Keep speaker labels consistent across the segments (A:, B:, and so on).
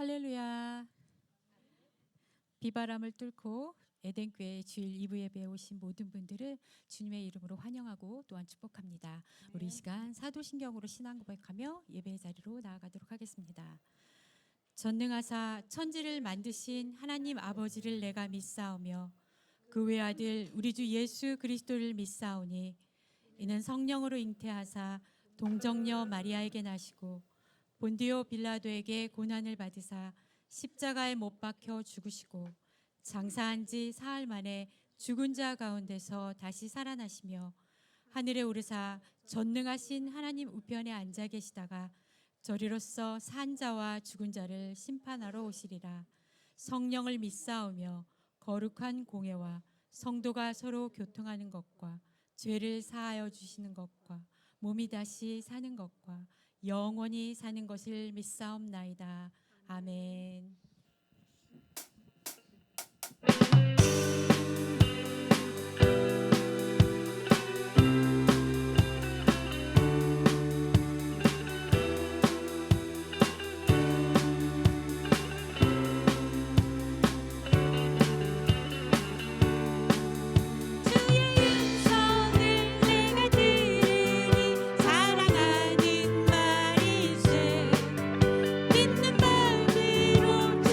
A: 할렐루야. 비바람을 뚫고 에덴교회 주일 2부 예배에 오신 모든 분들을 주님의 이름으로 환영하고 또한 축복합니다. 우리 이 시간 사도신경으로 신앙 고백하며 예배의 자리로 나아가도록 하겠습니다. 전능하사 천지를 만드신 하나님 아버지를 내가 믿사오며 그 외아들 우리 주 예수 그리스도를 믿사오니 이는 성령으로 잉태하사 동정녀 마리아에게 나시고 본디오 빌라도에게 고난을 받으사 십자가에 못 박혀 죽으시고 장사한 지 사흘 만에 죽은 자 가운데서 다시 살아나시며 하늘에 오르사 전능하신 하나님 우편에 앉아 계시다가 저리로서 산 자와 죽은 자를 심판하러 오시리라. 성령을 믿사오며 거룩한 공예와 성도가 서로 교통하는 것과 죄를 사하여 주시는 것과 몸이 다시 사는 것과 영원히 사는 것을 믿사옵나이다. 아멘.
B: 믿는 마음으로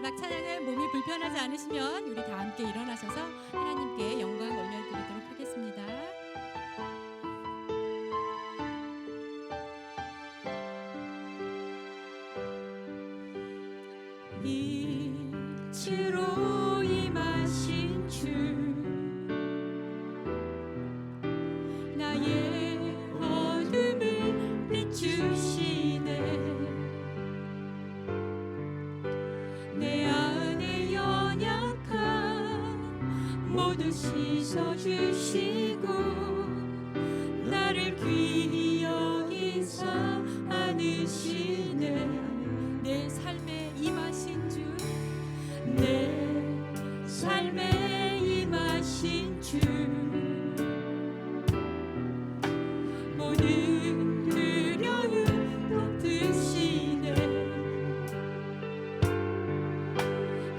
A: 마지막 찬양은 몸이 불편하지 않으시면 우리 다 함께 일어나셔서 하나님께 영광 올려드리도록 하겠습니다.
B: 빛으로 임하신 주 나의 어둠을 비추시네 내 안에 연약함 모두 씻어주시고 나를 귀히 여기사 안으시네
A: 내 삶에 임하신 주
B: 내 삶에 임하신 주 모든 두려움 덮으시네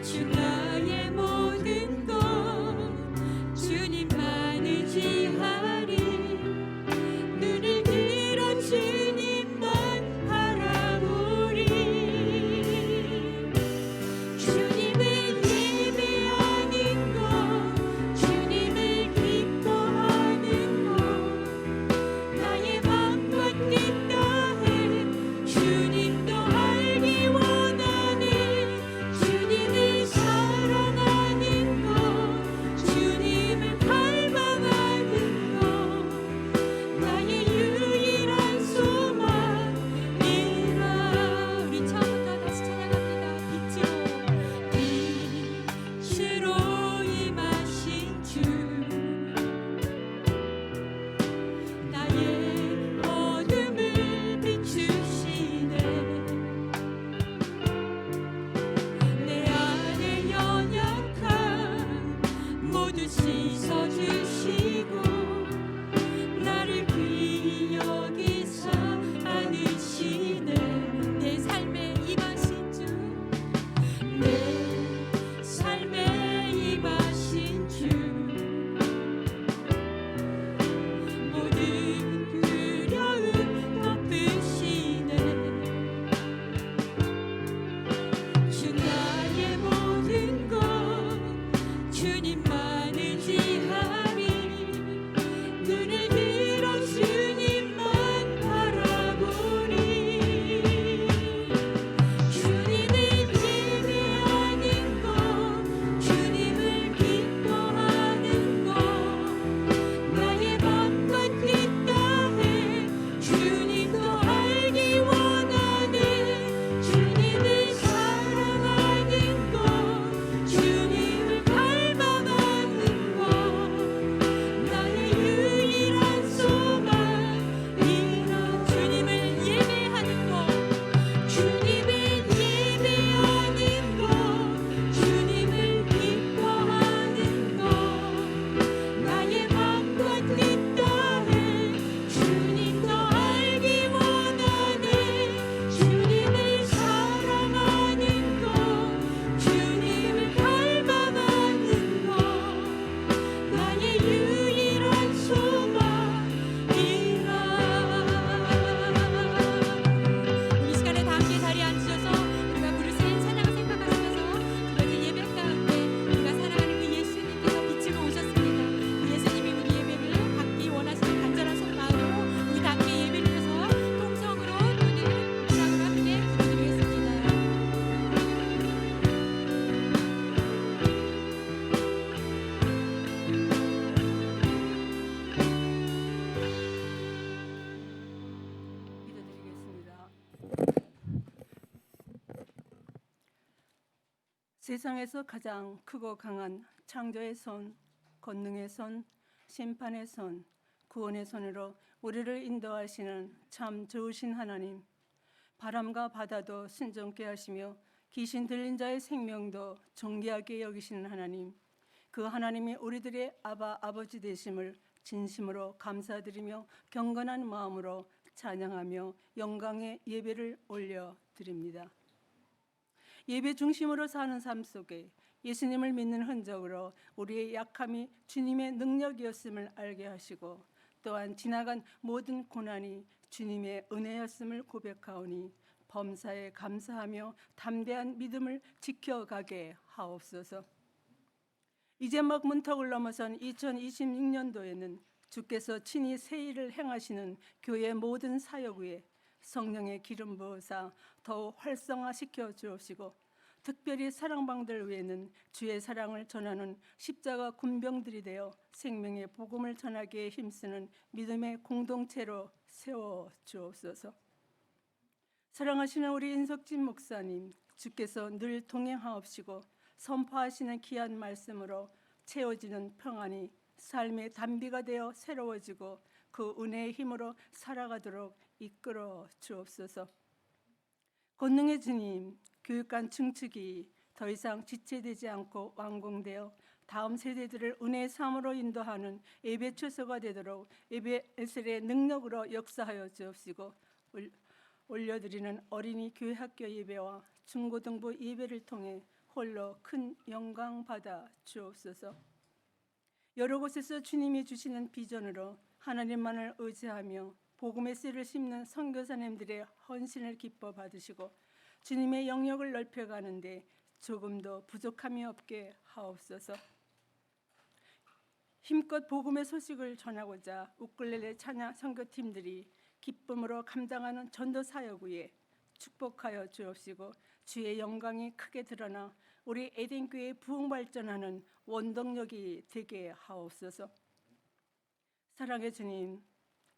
B: 주 나의 모든 것 주님만 의지하리 눈을 들어 주님만 바라보리 주님을 예배하는 것 주님을 기뻐하는 것 나의 맘과 뜻 다해 주님도 알기 원하네 주님을 사랑하는 것 주님을 갈망하는 것 나의 유일한 소망이라
A: 우리 처음부터 다시 찬양합니다.
B: 빛으로 임하신 주 나의 어둠을 비추시네 내 안에 연약함 모두 씻어주시고 나를 귀히 여기사 안으시네
A: 내 삶에 임하신 주
B: 내 삶에 임하신 주 모든 두려움 덮으시네 주 나의 모든 것 주님만 의지하리 눈을 들어 주님만 바라보리 주님을 예배하는 것 주님을 기뻐하는 것 나의 맘과 뜻 다해 주님도 알기 원하네 주님을 사랑하는 것 주님을 갈망하는 것 나의 유일한 소망이라 주님을 예배하는 것 주님을 예배하는 것 주님을 기뻐하는 것 나의 맘과 뜻 다해 주님도 알기 원하네 주님을 사랑하는 것 주님을 갈망하는 것 나의 유일한 소망이라
A: 이 시간에 다 함께 자리에 앉으셔서 우리가 부를 새 찬양을 생각하시면서 그분의 예배 가운데 우리가 사랑하는 그 예수님께서 빛으로 오셨습니다. 그 예수님이 우리 예배를 받기 원하시는 간절한 속마음으로 우리 다 함께 예배를 드려서 통성으로 눈을 음악으로 함께 부르드리겠습니다.
B: 기도드리겠습니다. 세상에서 가장 크고 강한 창조의 손, 권능의 손, 심판의 손, 구원의 손으로 우리를 인도하시는 참 좋으신 하나님, 바람과 바다도 순종케 하시며 귀신 들린 자의 생명도 존귀하게 여기시는 하나님, 그 하나님이 우리들의 아버지 되심을 진심으로 감사드리며 경건한 마음으로 찬양하며 영광의 예배를 올려드립니다. 예배 중심으로 사는 삶 속에 예수님을 믿는 흔적으로 우리의 약함이 주님의 능력이었음을 알게 하시고 또한 지나간 모든 고난이 주님의 은혜였음을 고백하오니 범사에 감사하며 담대한 믿음을 지켜가게 하옵소서. 이제 막 문턱을 넘어선 2026년도에는 주께서 친히 새 일을 행하시는 교회 모든 사역 위에 성령의 기름 부으사 더욱 활성화시켜 주옵시고, 특별히 사랑방들 위에는 주의 사랑을 전하는 십자가 군병들이 되어 생명의 복음을 전하기에 힘쓰는 믿음의 공동체로 세워 주옵소서. 사랑하시는 우리 인석진 목사님, 주께서 늘 동행하옵시고 선포하시는 귀한 말씀으로 채워지는 평안이 삶의 단비가 되어 새로워지고 그 은혜의 힘으로 살아가도록 이끌어 주옵소서. 권능의 주님, 교육관 증축이 더 이상 지체되지 않고 완공되어 다음 세대들을 은혜의 삶으로 인도하는 예배 추서가 되도록 예배 에셀의 능력으로 역사하여 주옵시고, 올려드리는 어린이 교회 학교 예배와 중고등부 예배를 통해 홀로 큰 영광 받아 주옵소서. 여러 곳에서 주님이 주시는 비전으로 하나님만을 의지하며 복음의 씨를 심는 선교사님들의 헌신을 기뻐 받으시고 주님의 영역을 넓혀가는데 조금도 부족함이 없게 하옵소서. 힘껏 복음의 소식을 전하고자 우쿨렐레 찬양 선교팀들이 기쁨으로 감당하는 전도 사역 위에 축복하여 주옵시고, 주의 영광이 크게 드러나 우리 에덴교회 부흥 발전하는 원동력이 되게 하옵소서. 사랑의 주님,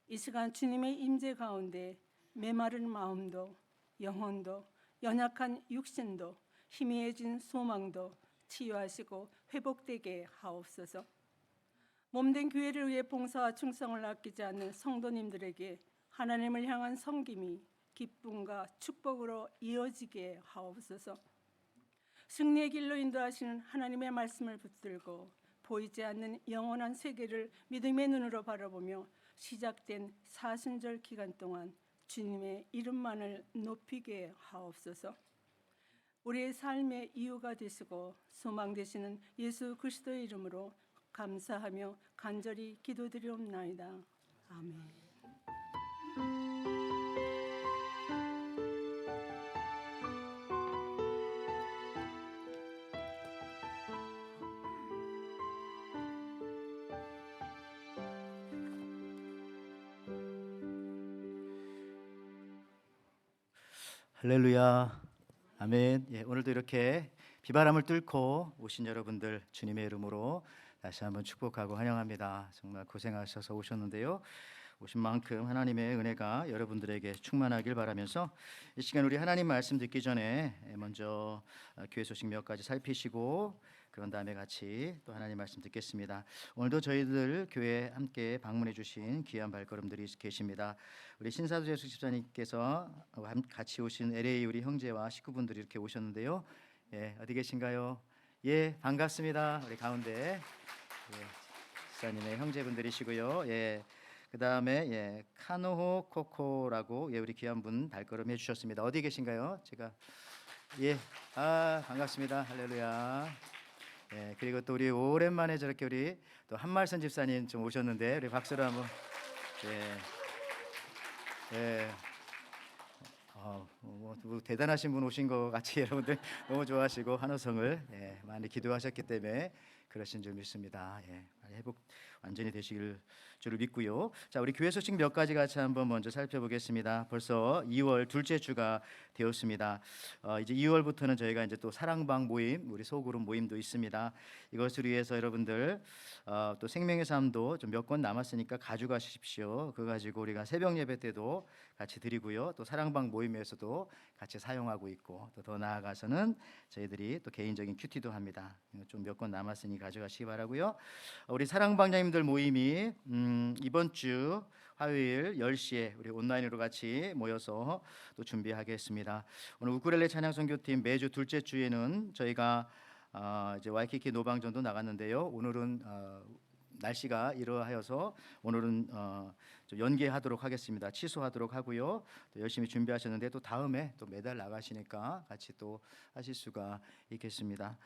B: 이 시간 주님의 임재 가운데 메마른 마음도 영혼도 연약한 육신도 희미해진 소망도 치유하시고 회복되게 하옵소서. 몸된 교회를 위해 봉사와 충성을 아끼지 않는 성도님들에게 하나님을 향한 섬김이 기쁨과 축복으로 이어지게 하옵소서. 승리의 길로 인도하시는 하나님의 말씀을 붙들고 보이지 않는 영원한 세계를 믿음의 눈으로 바라보며 시작된 사순절 기간 동안 주님의 이름만을 높이게 하옵소서. 우리의 삶의 이유가 되시고 소망 되시는 예수 그리스도의 이름으로 감사하며 간절히 기도드리옵나이다. 아멘.
C: 할렐루야, 아멘. 예, 오늘도 이렇게 비바람을 뚫고 오신 여러분들 주님의 이름으로 다시 한번 축복하고 환영합니다. 정말 고생하셔서 오셨는데요, 오신 만큼 하나님의 은혜가 여러분들에게 충만하길 바라면서 이 시간 우리 하나님 말씀 듣기 전에 먼저 교회 소식 몇 가지 살피시고 그런 다음에 같이 또 하나님 말씀 듣겠습니다. 오늘도 저희들 교회에 함께 방문해 주신 귀한 발걸음들이 계십니다. 우리 신사도 재숙 집사님께서 같이 오신 LA 우리 형제와 식구분들이 이렇게 오셨는데요. 예, 어디 계신가요? 예, 반갑습니다. 우리 가운데 집사님의 형제분들이시고요. 예, 그 다음에 예, 카노호 코코라고 예, 우리 귀한 분 발걸음 해주셨습니다. 어디 계신가요? 제가 예, 반갑습니다. 할렐루야. 예, 그리고 또 우리 오랜만에 저렇게 우리 또 한말선 집사님 좀 오셨는데 우리 박수로 한번 뭐 대단하신 분 오신 것 같이 여러분들 너무 좋아하시고 한우성을 많이 기도하셨기 때문에 그러신 줄 믿습니다. 예, 회복 완전히 되시길 줄을 믿고요. 자, 우리 교회 소식 몇 가지 같이 한번 먼저 살펴보겠습니다. 벌써 2월 둘째 주가 되었습니다. 이제 2월부터는 저희가 이제 또 사랑방 모임, 우리 소그룹 모임도 있습니다. 이것을 위해서 여러분들 또 생명의 삶도 좀 몇 권 남았으니까 가져가십시오. 그거 가지고 우리가 새벽 예배 때도 같이 드리고요. 또 사랑방 모임에서도 같이 사용하고 있고 또 더 나아가서는 저희들이 또 개인적인 큐티도 합니다. 좀 몇 권 남았으니 가져가시기 바라고요. 우리 사랑방자님들 모임이 이번 주 화요일 10시에 우리 온라인으로 같이 모여서 또 준비하겠습니다. 오늘 우쿨렐레 찬양 선교팀 매주 둘째 주에는 저희가 이제 와이키키 노방전도 나갔는데요. 오늘은 날씨가 이러하여서 오늘은 좀 연기하도록 하겠습니다. 취소하도록 하고요. 또 열심히 준비하셨는데 또 다음에 또 매달 나가시니까 같이 또 하실 수가 있겠습니다.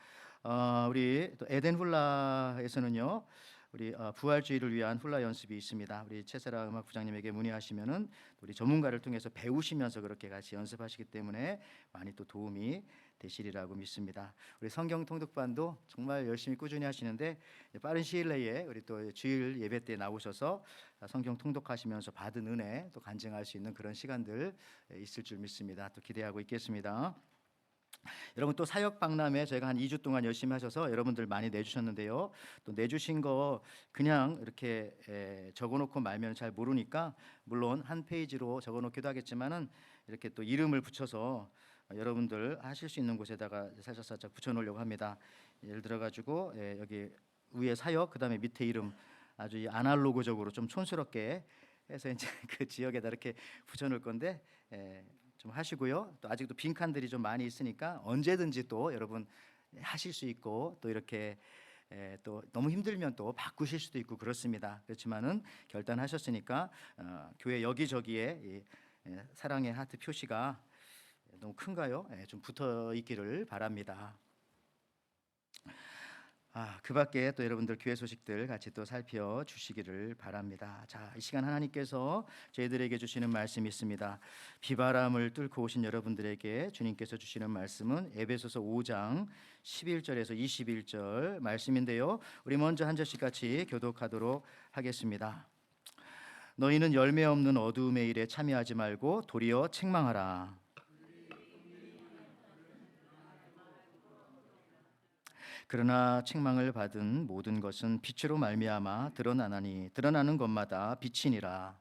C: 우리 또 에덴 훌라에서는요. 우리 부활주의를 위한 훌라 연습이 있습니다. 우리 최세라 음악 부장님에게 문의하시면은 우리 전문가를 통해서 배우시면서 그렇게 같이 연습하시기 때문에 많이 또 도움이 되시리라고 믿습니다. 우리 성경 통독반도 정말 열심히 꾸준히 하시는데 빠른 시일 내에 우리 또 주일 예배 때 나오셔서 성경 통독하시면서 받은 은혜 또 간증할 수 있는 그런 시간들 있을 줄 믿습니다. 또 기대하고 있겠습니다. 여러분 또 사역 박람회 저희가 한 2주 동안 열심히 하셔서 여러분들 많이 내주셨는데요. 또 내주신 거 그냥 이렇게 적어놓고 말면 잘 모르니까 물론 한 페이지로 적어놓기도 하겠지만은 이렇게 또 이름을 붙여서 여러분들 하실 수 있는 곳에다가 살짝 붙여놓으려고 합니다. 예를 들어가지고 여기 위에 사역 그다음에 밑에 이름 아주 이 아날로그적으로 좀 촌스럽게 해서 이제 그 지역에다 이렇게 붙여놓을 건데. 좀 하시고요. 또 아직도 빈칸들이 좀 많이 있으니까 언제든지 또 여러분 하실 수 있고 또 이렇게 또 너무 힘들면 또 바꾸실 수도 있고 그렇습니다. 그렇지만은 결단하셨으니까 교회 여기저기에 이 사랑의 하트 표시가 너무 큰가요? 좀 붙어 있기를 바랍니다. 그 밖에 또 여러분들 교회 소식들 같이 또 살펴주시기를 바랍니다. 자, 이 시간 하나님께서 저희들에게 주시는 말씀이 있습니다. 비바람을 뚫고 오신 여러분들에게 주님께서 주시는 말씀은 에베소서 5장 11절에서 21절 말씀인데요. 우리 먼저 한 절씩 같이 교독하도록 하겠습니다. 너희는 열매 없는 어두움의 일에 참여하지 말고 도리어 책망하라. 그러나 책망을 받은 모든 것은 빛으로 말미암아 드러나나니 드러나는 것마다 빛이니라.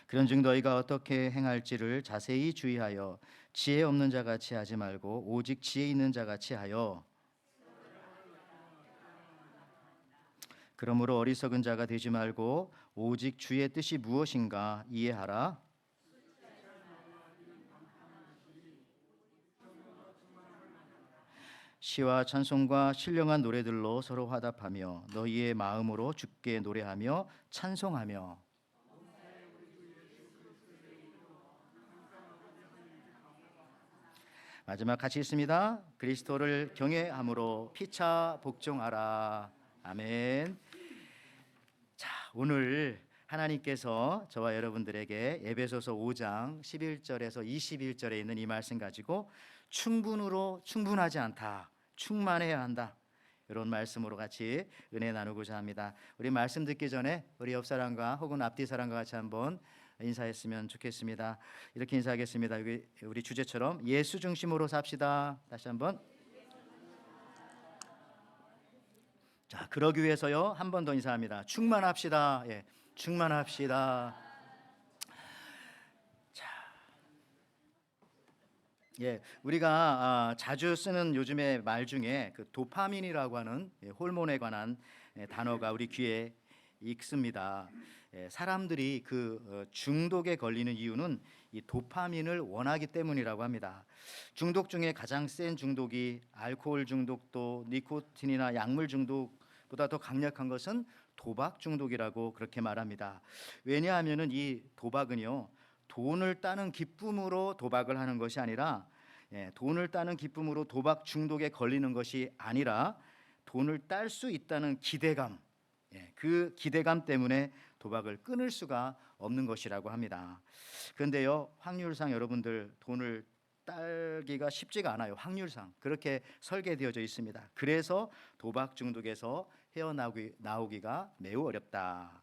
C: 그런즉 너희가 어떻게 행할지를 자세히 주의하여 지혜 없는 자같이 하지 말고 오직 지혜 있는 자같이 하여 그러므로 어리석은 자가 되지 말고 오직 주의 뜻이 무엇인가 이해하라. 시와 찬송과 신령한 노래들로 서로 화답하며 너희의 마음으로 주께 노래하며 찬송하며 마지막 같이 있습니다. 그리스도를 경외함으로 피차 복종하라. 아멘. 자, 오늘 하나님께서 저와 여러분들에게 에베소서 5장 11절에서 21절에 있는 이 말씀 가지고 충분으로 충분하지 않다. 충만해야 한다. 이런 말씀으로 같이 은혜 나누고자 합니다. 우리 말씀 듣기 전에 우리 옆 사람과 혹은 앞뒤 사람과 같이 한번 인사했으면 좋겠습니다. 이렇게 인사하겠습니다. 우리 주제처럼 예수 중심으로 삽시다. 다시 한번. 자, 그러기 위해서요 한 번 더 인사합니다. 충만합시다. 예, 충만합시다. 자, 예, 우리가 자주 쓰는 요즘의 말 중에 그 도파민이라고 하는 호르몬에 관한 단어가 우리 귀에 익습니다. 사람들이 그 중독에 걸리는 이유는 이 도파민을 원하기 때문이라고 합니다. 중독 중에 가장 센 중독이 알코올 중독도 니코틴이나 약물 중독보다 더 강력한 것은 도박 중독이라고 그렇게 말합니다. 왜냐하면은 이 도박은요 돈을 따는 기쁨으로 도박을 하는 것이 아니라 돈을 따는 기쁨으로 도박 중독에 걸리는 것이 아니라 돈을 딸 수 있다는 기대감, 그 기대감 때문에 도박을 끊을 수가 없는 것이라고 합니다. 그런데요 확률상 여러분들 돈을 딸기가 쉽지가 않아요. 확률상 그렇게 설계되어져 있습니다. 그래서 도박 중독에서 헤어나오기가 매우 어렵다.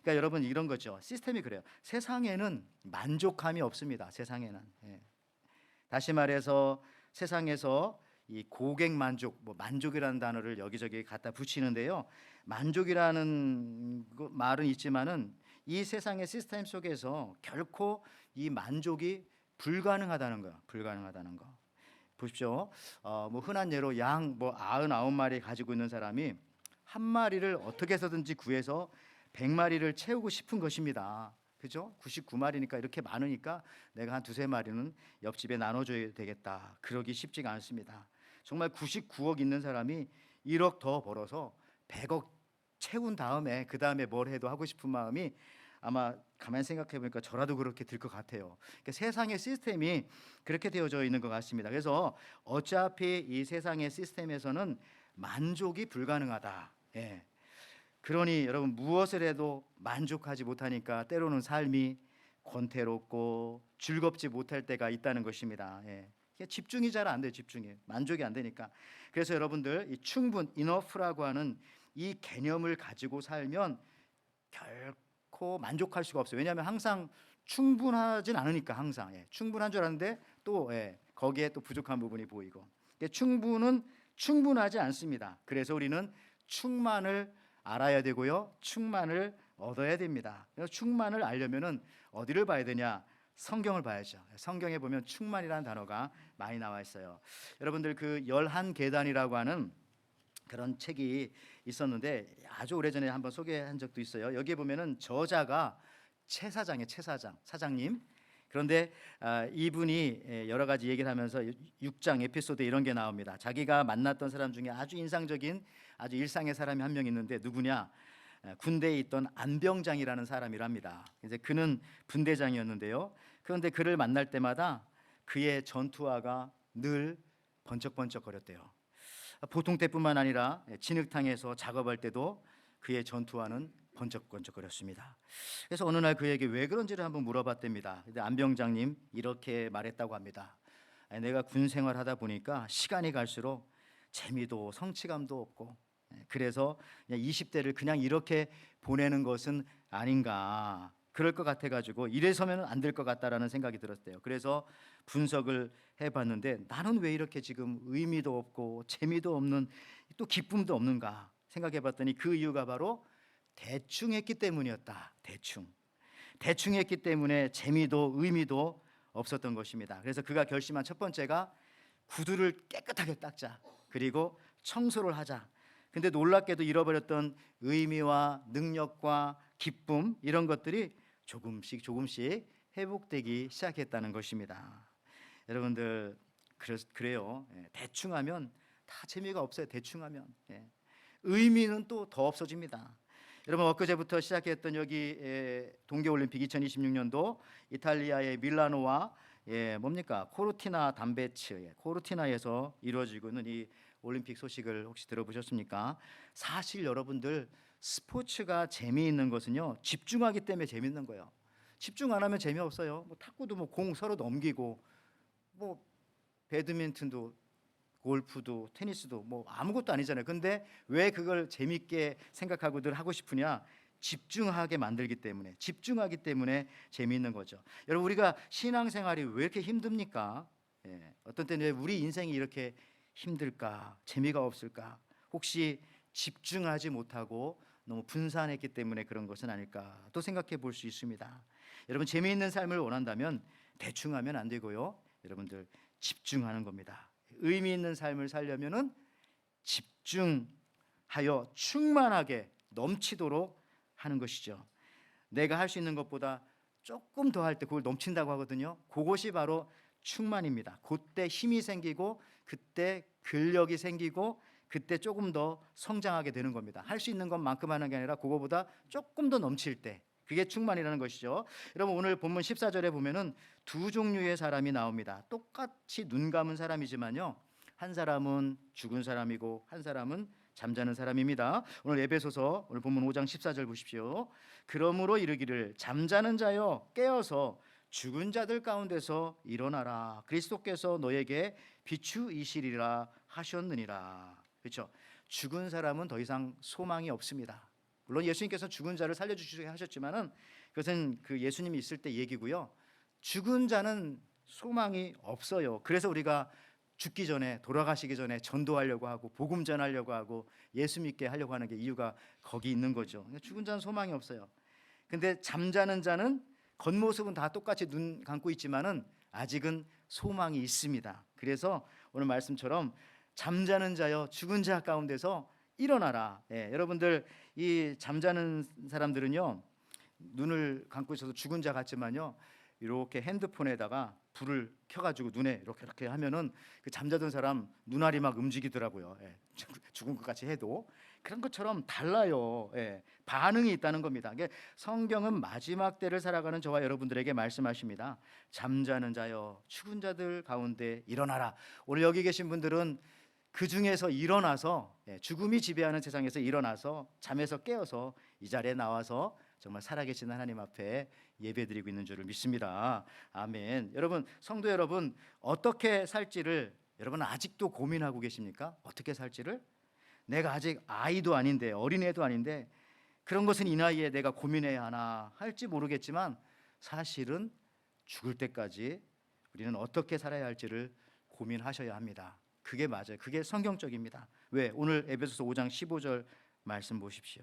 C: 그러니까 여러분 이런 거죠. 시스템이 그래요. 세상에는 만족함이 없습니다. 세상에는. 다시 말해서 세상에서 이 고객 만족, 만족이라는 단어를 여기저기 갖다 붙이는데요. 만족이라는 말은 있지만은 이 세상의 시스템 속에서 결코 이 만족이 불가능하다는 거, 불가능하다는 거. 보십시오. 흔한 예로 양 99마리 가지고 있는 사람이 한 마리를 어떻게 해서든지 구해서 100마리를 채우고 싶은 것입니다. 그죠? 99마리니까 이렇게 많으니까 내가 한 두세 마리는 옆집에 나눠줘야 되겠다. 그러기 쉽지가 않습니다. 정말 99억 있는 사람이 1억 더 벌어서 100억 채운 다음에 그 다음에 뭘 해도 하고 싶은 마음이 아마 가만히 생각해 보니까 저라도 그렇게 될 것 같아요. 그러니까 세상의 시스템이 그렇게 되어져 있는 것 같습니다. 그래서 어차피 이 세상의 시스템에서는 만족이 불가능하다. 예. 그러니 여러분 무엇을 해도 만족하지 못하니까 때로는 삶이 권태롭고 즐겁지 못할 때가 있다는 것입니다. 예. 집중이 잘 안 돼요. 집중이 만족이 안 되니까. 그래서 여러분들 이 충분, enough라고 하는 이 개념을 가지고 살면 결코 만족할 수가 없어요. 왜냐하면 항상 충분하진 않으니까 항상 충분한 줄 아는데 또 거기에 또 부족한 부분이 보이고 충분은 충분하지 않습니다. 그래서 우리는 충만을 알아야 되고요, 충만을 얻어야 됩니다. 그래서 충만을 알려면은 어디를 봐야 되냐? 성경을 봐야죠. 성경에 보면 충만이라는 단어가 많이 나와 있어요. 여러분들 그 11계단이라고 하는 그런 책이 있었는데 아주 오래전에 한번 소개한 적도 있어요. 여기에 보면은 저자가 최사장이에요. 최사장, 사장님. 그런데 이분이 여러 가지 얘기를 하면서 6장 에피소드 이런 게 나옵니다. 자기가 만났던 사람 중에 아주 인상적인 아주 일상의 사람이 한 명 있는데 누구냐? 군대에 있던 안병장이라는 사람이랍니다. 이제 그는 분대장이었는데요. 그런데 그를 만날 때마다 그의 전투화가 늘 번쩍번쩍거렸대요. 보통 때뿐만 아니라 진흙탕에서 작업할 때도 그의 전투화는 번쩍번쩍거렸습니다. 그래서 어느 날 그에게 왜 그런지를 한번 물어봤답니다. 근데 안병장님 이렇게 말했다고 합니다. 내가 군 생활하다 보니까 시간이 갈수록 재미도 성취감도 없고 그래서 20대를 그냥 이렇게 보내는 것은 아닌가, 그럴 것 같아가지고 이래서면 안 될 것 같다라는 생각이 들었대요. 그래서 분석을 해봤는데 나는 왜 이렇게 지금 의미도 없고 재미도 없는 또 기쁨도 없는가 생각해봤더니 그 이유가 바로 대충 했기 때문이었다. 대충 했기 때문에 재미도 의미도 없었던 것입니다. 그래서 그가 결심한 첫 번째가 구두를 깨끗하게 닦자, 그리고 청소를 하자. 근데 놀랍게도 잃어버렸던 의미와 능력과 기쁨 이런 것들이 조금씩 회복되기 시작했다는 것입니다. 여러분들 그래요. 대충 하면 다 재미가 없어요. 대충 하면 의미는 또 더 없어집니다. 여러분 엊그제부터 시작했던 여기 동계올림픽 2026년도 이탈리아의 밀라노와 뭡니까? 코르티나 담베츠 코르티나에서 이루어지고 있는 이 올림픽 소식을 혹시 들어보셨습니까? 사실 여러분들 스포츠가 재미있는 것은요 집중하기 때문에 재밌는 거예요. 집중 안 하면 재미없어요. 뭐 탁구도 뭐 공 서로 넘기고 뭐 배드민턴도 골프도 테니스도 뭐 아무것도 아니잖아요. 근데 왜 그걸 재밌게 생각하고들 하고 싶으냐? 집중하게 만들기 때문에, 집중하기 때문에 재미있는 거죠. 여러분 우리가 신앙생활이 왜 이렇게 힘듭니까? 어떤 때는 왜 우리 인생이 이렇게 힘들까? 재미가 없을까? 혹시 집중하지 못하고 너무 분산했기 때문에 그런 것은 아닐까? 또 생각해 볼 수 있습니다. 여러분 재미있는 삶을 원한다면 대충 하면 안 되고요. 여러분들 집중하는 겁니다. 의미 있는 삶을 살려면은 집중하여 충만하게 넘치도록 하는 것이죠. 내가 할 수 있는 것보다 조금 더 할 때 그걸 넘친다고 하거든요. 그것이 바로 충만입니다. 그때 힘이 생기고 그때 근력이 생기고 그때 조금 더 성장하게 되는 겁니다. 할 수 있는 것만큼 하는 게 아니라 그거보다 조금 더 넘칠 때, 그게 충만이라는 것이죠. 여러분 오늘 본문 14절에 보면은 두 종류의 사람이 나옵니다. 똑같이 눈 감은 사람이지만요, 한 사람은 죽은 사람이고 한 사람은 잠자는 사람입니다. 오늘 에베소서 오늘 본문 5장 14절 보십시오. 그러므로 이르기를 잠자는 자여 깨어서 죽은 자들 가운데서 일어나라. 그리스도께서 너에게 비추이시리라 하셨느니라. 그렇죠? 죽은 사람은 더 이상 소망이 없습니다. 물론 예수님께서 죽은 자를 살려주시게 하셨지만은 그것은 그 예수님이 있을 때 얘기고요. 죽은 자는 소망이 없어요. 그래서 우리가 죽기 전에, 돌아가시기 전에 전도하려고 하고 복음 전하려고 하고 예수 믿게 하려고 하는 게 이유가 거기 있는 거죠. 죽은 자는 소망이 없어요. 근데 잠자는 자는 겉모습은 다 똑같이 눈 감고 있지만은 아직은 소망이 있습니다. 그래서 오늘 말씀처럼 잠자는 자여 죽은 자 가운데서 일어나라. 여러분들 이 잠자는 사람들은요 눈을 감고 있어서 죽은 자 같지만요 이렇게 핸드폰에다가 불을 켜가지고 눈에 이렇게 하면은 그 잠자던 사람 눈알이 막 움직이더라고요. 예, 죽은 것 같이 해도 그런 것처럼 달라요. 예, 반응이 있다는 겁니다. 이게 성경은 마지막 때를 살아가는 저와 여러분들에게 말씀하십니다. 잠자는 자여 죽은 자들 가운데 일어나라. 오늘 여기 계신 분들은 그 중에서 일어나서 죽음이 지배하는 세상에서 일어나서 잠에서 깨어서 이 자리에 나와서 정말 살아계신 하나님 앞에 예배드리고 있는 줄을 믿습니다. 아멘. 여러분, 성도 여러분, 어떻게 살지를 여러분 아직도 고민하고 계십니까? 어떻게 살지를? 내가 아직 아이도 아닌데, 어린애도 아닌데 그런 것은 이 나이에 내가 고민해야 하나 할지 모르겠지만 사실은 죽을 때까지 우리는 어떻게 살아야 할지를 고민하셔야 합니다. 그게 맞아요. 그게 성경적입니다. 왜? 오늘 에베소서 5장 15절 말씀 보십시오.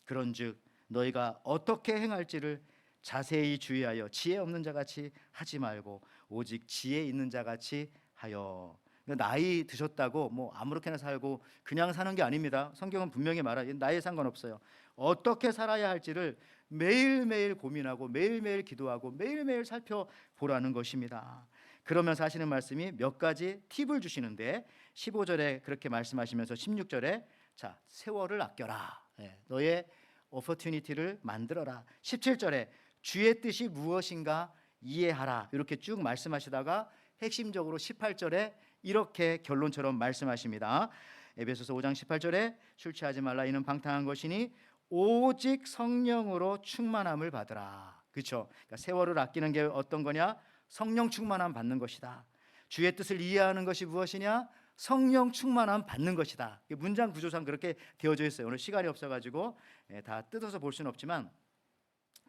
C: 그런즉 너희가 어떻게 행할지를 자세히 주의하여 지혜 없는 자같이 하지 말고 오직 지혜 있는 자같이 하여. 나이 드셨다고 뭐 아무렇게나 살고 그냥 사는 게 아닙니다. 성경은 분명히 말하죠. 나이에 상관없어요. 어떻게 살아야 할지를 매일매일 고민하고 매일매일 기도하고 매일매일 살펴보라는 것입니다. 그러면서 하시는 말씀이 몇 가지 팁을 주시는데 15절에 그렇게 말씀하시면서 16절에 자, 세월을 아껴라. 너의 opportunity를 만들어라. 17절에 주의 뜻이 무엇인가 이해하라. 이렇게 쭉 말씀하시다가 핵심적으로 18절에 이렇게 결론처럼 말씀하십니다. 에베소서 5장 18절에 술 취하지 말라 이는 방탕한 것이니 오직 성령으로 충만함을 받으라. 그렇죠? 그러니까 세월을 아끼는 게 어떤 거냐? 성령 충만함 받는 것이다. 주의 뜻을 이해하는 것이 무엇이냐? 성령 충만함 받는 것이다. 문장 구조상 그렇게 되어져 있어요. 오늘 시간이 없어가지고 다 뜯어서 볼 수는 없지만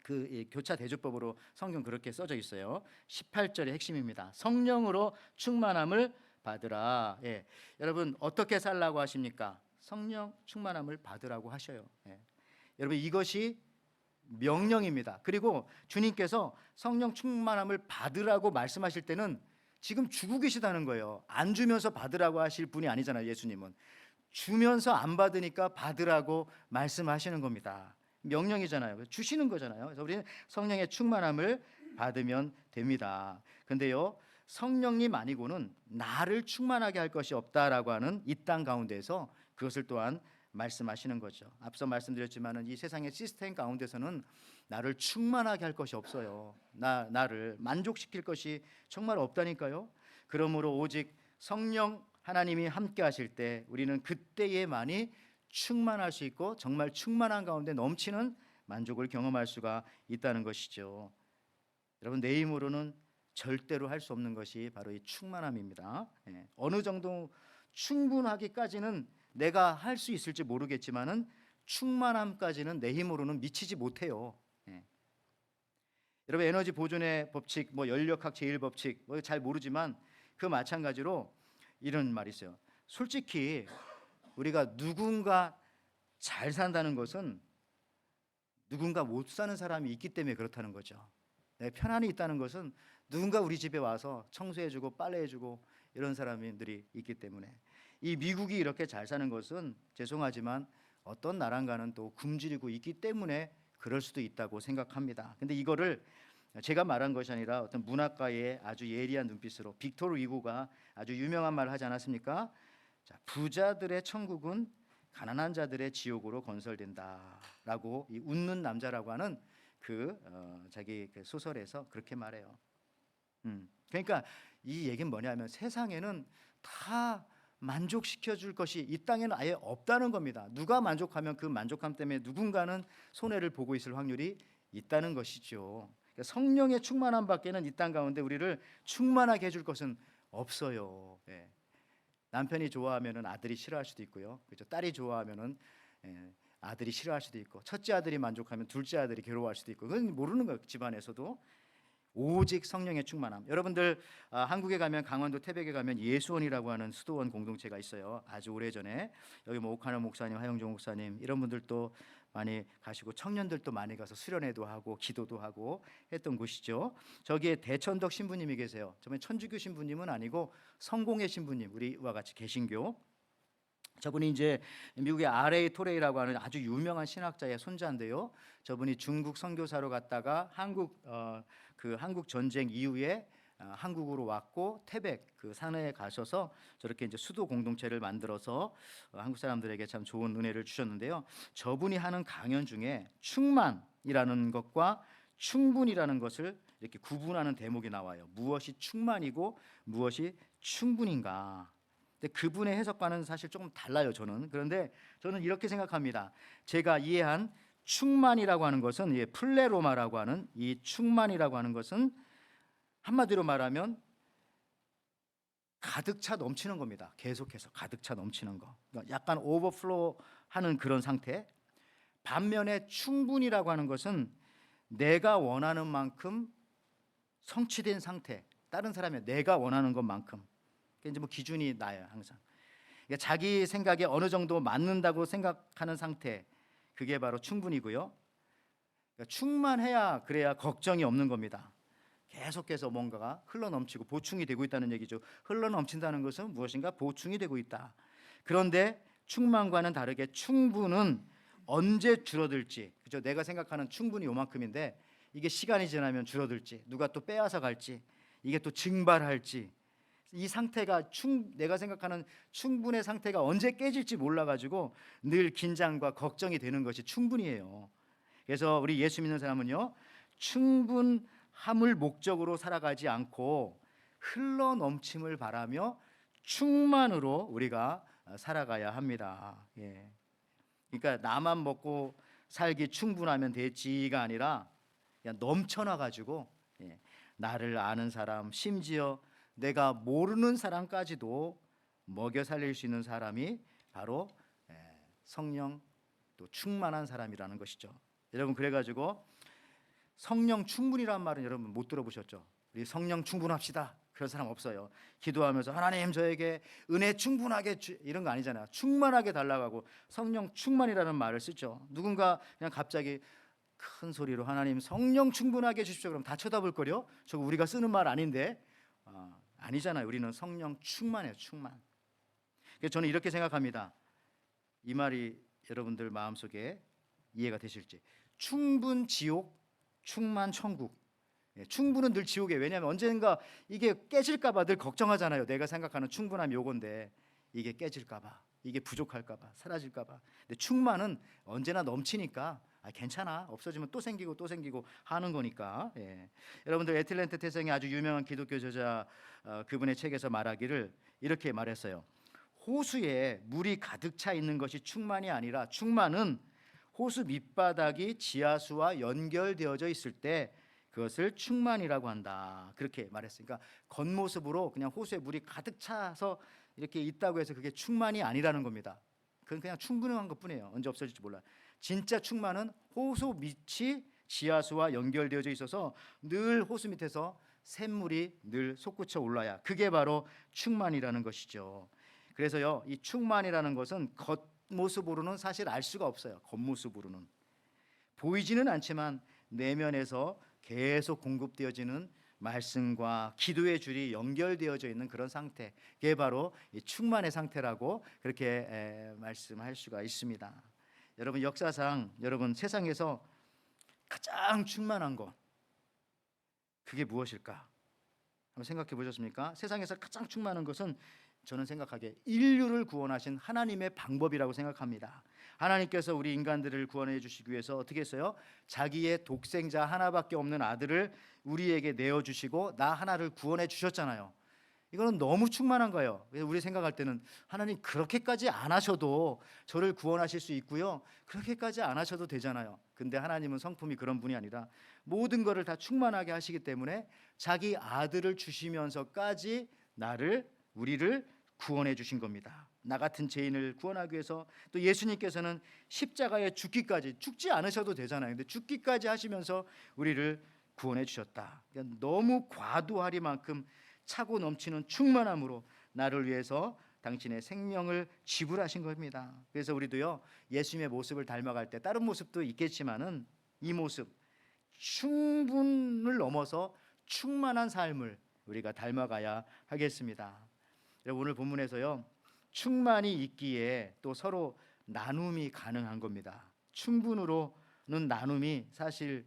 C: 그 교차 대조법으로 성경 그렇게 써져 있어요. 18절의 핵심입니다. 성령으로 충만함을 받으라. 여러분 어떻게 살라고 하십니까? 성령 충만함을 받으라고 하셔요. 여러분 이것이 명령입니다. 그리고 주님께서 성령 충만함을 받으라고 말씀하실 때는 지금 주고 계시다는 거예요. 안 주면서 받으라고 하실 분이 아니잖아요. 예수님은 주면서 안 받으니까 받으라고 말씀하시는 겁니다. 명령이잖아요. 주시는 거잖아요. 그래서 우리는 성령의 충만함을 받으면 됩니다. 근데요, 성령님 아니고는 나를 충만하게 할 것이 없다라고 하는 이 땅 가운데서 그것을 또한 말씀하시는 거죠. 앞서 말씀드렸지만은 이 세상의 시스템 가운데서는 나를 충만하게 할 것이 없어요. 나를 만족시킬 것이 정말 없다니까요. 그러므로 오직 성령 하나님이 함께 하실 때 우리는 그때에만이 충만할 수 있고 정말 충만한 가운데 넘치는 만족을 경험할 수가 있다는 것이죠. 여러분 내 힘으로는 절대로 할 수 없는 것이 바로 이 충만함입니다. 어느 정도 충분하기까지는 내가 할 수 있을지 모르겠지만은 충만함까지는 내 힘으로는 미치지 못해요. 여러분 에너지 보존의 법칙, 뭐 연력학 제1 법칙, 뭐 잘 모르지만 그 마찬가지로 이런 말이 있어요. 솔직히 우리가 누군가 잘 산다는 것은 누군가 못 사는 사람이 있기 때문에 그렇다는 거죠. 편안히 있다는 것은 누군가 우리 집에 와서 청소해주고 빨래해주고 이런 사람들이 있기 때문에 이 미국이 이렇게 잘 사는 것은 죄송하지만 어떤 나라인가는 또 굶주리고 있기 때문에 그럴 수도 있다고 생각합니다. 근데 이거를 제가 말한 것이 아니라 어떤 문학가의 아주 예리한 눈빛으로 빅토르 위고가 아주 유명한 말을 하지 않았습니까? 자, 부자들의 천국은 가난한 자들의 지옥으로 건설된다라고 이 웃는 남자라고 하는 자기 그 소설에서 그렇게 말해요. 그러니까 이 얘기는 뭐냐면 세상에는 다 만족시켜 줄 것이 이 땅에는 아예 없다는 겁니다. 누가 만족하면 그 만족함 때문에 누군가는 손해를 보고 있을 확률이 있다는 것이죠. 그러니까 성령의 충만함 밖에는 이 땅 가운데 우리를 충만하게 해줄 것은 없어요. 남편이 좋아하면은 아들이 싫어할 수도 있고요. 그렇죠? 딸이 좋아하면은 아들이 싫어할 수도 있고, 첫째 아들이 만족하면 둘째 아들이 괴로워할 수도 있고, 그건 모르는 거예요. 집안에서도. 오직 성령의 충만함. 여러분들 한국에 가면 강원도 태백에 가면 예수원이라고 하는 수도원 공동체가 있어요. 아주 오래전에 여기 뭐 옥하늘 목사님, 하영종 목사님 이런 분들도 많이 가시고 청년들도 많이 가서 수련회도 하고 기도도 하고 했던 곳이죠. 저기에 대천덕 신부님이 계세요. 정말 천주교 신부님은 아니고 성공회 신부님, 우리와 같이 개신교. 저분이 이제 미국의 R.A. 토레이라고 하는 아주 유명한 신학자의 손자인데요. 저분이 중국 선교사로 갔다가 한국 전쟁 이후에 한국으로 왔고 태백 그 산에 가셔서 저렇게 이제 수도 공동체를 만들어서 한국 사람들에게 참 좋은 은혜를 주셨는데요. 저분이 하는 강연 중에 충만이라는 것과 충분이라는 것을 이렇게 구분하는 대목이 나와요. 무엇이 충만이고 무엇이 충분인가. 근데 그분의 해석과는 사실 조금 달라요. 그런데 저는 이렇게 생각합니다. 제가 이해한 충만이라고 하는 것은 플레로마라고 하는 이 충만이라고 하는 것은 한마디로 말하면 가득 차 넘치는 겁니다. 계속해서 가득 차 넘치는 거. 그러니까 약간 오버플로우 하는 그런 상태. 반면에 충분이라고 하는 것은 내가 원하는 만큼 성취된 상태. 다른 사람이 내가 원하는 것만큼. 이제 뭐 기준이 나요, 항상. 그러니까 자기 생각에 어느 정도 맞는다고 생각하는 상태. 그게 바로 충분이고요. 그러니까 충만해야 그래야 걱정이 없는 겁니다. 계속해서 뭔가가 흘러넘치고 보충이 되고 있다는 얘기죠. 흘러넘친다는 것은 무엇인가 보충이 되고 있다. 그런데 충만과는 다르게 충분은 언제 줄어들지, 그죠? 내가 생각하는 충분이 요만큼인데 이게 시간이 지나면 줄어들지, 누가 또 빼앗아 갈지, 이게 또 증발할지, 이 상태가 내가 생각하는 충분의 상태가 언제 깨질지 몰라가지고 늘 긴장과 걱정이 되는 것이 충분이에요. 그래서 우리 예수 믿는 사람은요, 충분함을 목적으로 살아가지 않고 흘러넘침을 바라며 충만으로 우리가 살아가야 합니다. 예. 그러니까 나만 먹고 살기 충분하면 되지가 아니라 그냥 넘쳐나가지고 나를 아는 사람, 심지어 내가 모르는 사람까지도 먹여 살릴 수 있는 사람이 바로 성령 또 충만한 사람이라는 것이죠. 여러분, 그래가지고 성령 충분이란 말은 여러분 못 들어보셨죠? 우리 성령 충분합시다, 그런 사람 없어요. 기도하면서 하나님 저에게 은혜 충분하게 이런 거 아니잖아요. 충만하게 달라고 성령 충만이라는 말을 쓰죠. 누군가 그냥 갑자기 큰 소리로 하나님 성령 충분하게 해주십시오 그럼 다 쳐다볼 거요. 저거 우리가 쓰는 말 아닌데. 아니잖아요. 우리는 성령 충만해요. 충만. 그래서 저는 이렇게 생각합니다. 이 말이 여러분들 마음속에 이해가 되실지. 충분 지옥, 충만 천국. 충분은 늘 지옥이에요. 왜냐하면 언젠가 이게 깨질까 봐 늘 걱정하잖아요. 내가 생각하는 충분함이 요건데 이게 깨질까 봐, 이게 부족할까 봐, 사라질까 봐. 근데 충만은 언제나 넘치니까 괜찮아, 없어지면 또 생기고 또 생기고 하는 거니까. 여러분들 애틀랜타 태생의 아주 유명한 기독교 저자 그분의 책에서 말하기를 이렇게 말했어요. 호수에 물이 가득 차 있는 것이 충만이 아니라 충만은 호수 밑바닥이 지하수와 연결되어져 있을 때 그것을 충만이라고 한다. 그렇게 말했으니까 겉모습으로 그냥 호수에 물이 가득 차서 이렇게 있다고 해서 그게 충만이 아니라는 겁니다. 그건 그냥 충분한 것뿐이에요. 언제 없어질지 몰라요. 진짜 충만은 호수 밑이 지하수와 연결되어져 있어서 늘 호수 밑에서 샘물이 늘 솟구쳐 올라야 그게 바로 충만이라는 것이죠. 그래서요, 이 충만이라는 것은 겉모습으로는 사실 알 수가 없어요. 겉모습으로는 보이지는 않지만 내면에서 계속 공급되어지는 말씀과 기도의 줄이 연결되어져 있는 그런 상태, 그게 바로 이 충만의 상태라고 그렇게 말씀할 수가 있습니다. 여러분, 역사상 여러분 세상에서 가장 충만한 것 그게 무엇일까? 한번 생각해 보셨습니까? 세상에서 가장 충만한 것은 저는 생각하기에 인류를 구원하신 하나님의 방법이라고 생각합니다. 하나님께서 우리 인간들을 구원해 주시기 위해서 어떻게 했어요? 자기의 독생자 하나밖에 없는 아들을 우리에게 내어주시고 나 하나를 구원해 주셨잖아요. 이거는 너무 충만한 거예요. 그래서 우리 생각할 때는 하나님 그렇게까지 안 하셔도 저를 구원하실 수 있고요, 그렇게까지 안 하셔도 되잖아요. 근데 하나님은 성품이 그런 분이 아니라 모든 것을 다 충만하게 하시기 때문에 자기 아들을 주시면서까지 우리를 구원해 주신 겁니다. 나 같은 죄인을 구원하기 위해서 또 예수님께서는 십자가에 죽지 않으셔도 되잖아요. 근데 죽기까지 하시면서 우리를 구원해 주셨다. 그러니까 너무 과도하리만큼 차고 넘치는 충만함으로 나를 위해서 당신의 생명을 지불하신 겁니다. 그래서 우리도요, 예수님의 모습을 닮아갈 때 다른 모습도 있겠지만은 이 모습 충분을 넘어서 충만한 삶을 우리가 닮아가야 하겠습니다. 오늘 본문에서요, 충만이 있기에 또 서로 나눔이 가능한 겁니다. 충분으로는 나눔이 사실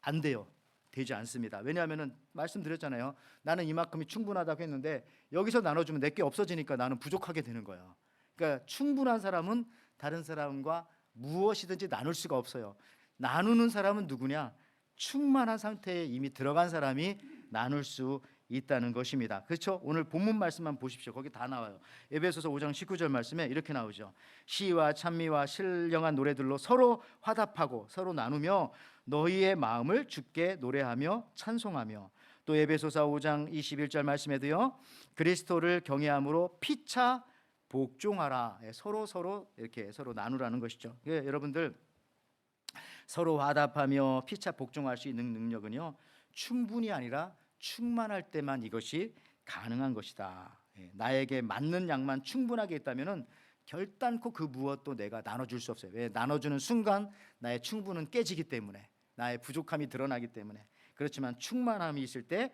C: 안 돼요. 되지 않습니다. 왜냐하면은 말씀드렸잖아요. 나는 이만큼이 충분하다고 했는데 여기서 나눠주면 내게 없어지니까 나는 부족하게 되는 거예요. 그러니까 충분한 사람은 다른 사람과 무엇이든지 나눌 수가 없어요. 나누는 사람은 누구냐? 충만한 상태에 이미 들어간 사람이 나눌 수 있다는 것입니다. 그렇죠? 오늘 본문 말씀만 보십시오. 거기 다 나와요. 에베소서 5장 19절 말씀에 이렇게 나오죠. 시와 찬미와 신령한 노래들로 서로 화답하고 서로 나누며 너희의 마음을 주께 노래하며 찬송하며, 또 에베소서 5장 21절 말씀에도요. 그리스도를 경외함으로 피차 복종하라. 서로 이렇게 서로 나누라는 것이죠. 여러분들, 서로 화답하며 피차 복종할 수 있는 능력은요, 충분이 아니라 충만할 때만 이것이 가능한 것이다. 나에게 맞는 양만 충분하게 있다면은 결단코 그 무엇도 내가 나눠줄 수 없어요. 왜? 나눠주는 순간 나의 충분은 깨지기 때문에, 나의 부족함이 드러나기 때문에. 그렇지만 충만함이 있을 때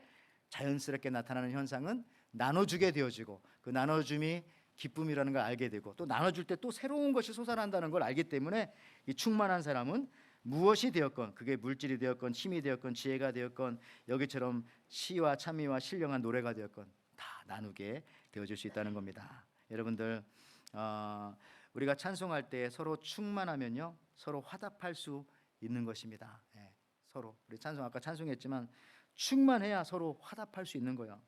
C: 자연스럽게 나타나는 현상은 나눠주게 되어지고, 그 나눠줌이 기쁨이라는 걸 알게 되고, 또 나눠줄 때 또 새로운 것이 솟아난다는 걸 알기 때문에 이 충만한 사람은 무엇이 되었건, 그게 물질이 되었건 힘이 되었건 지혜가 되었건 여기처럼 시와 찬미와 신령한 노래가 되었건 다 나누게 되어질 수 있다는 겁니다. 여러분들, 우리가 찬송할 때 서로 충만하면요, 서로 화답할 수 있는 것입니다. 서로 우리 찬송 아까 찬송했지만 충만해야 서로 화답할 수 있는 거예요.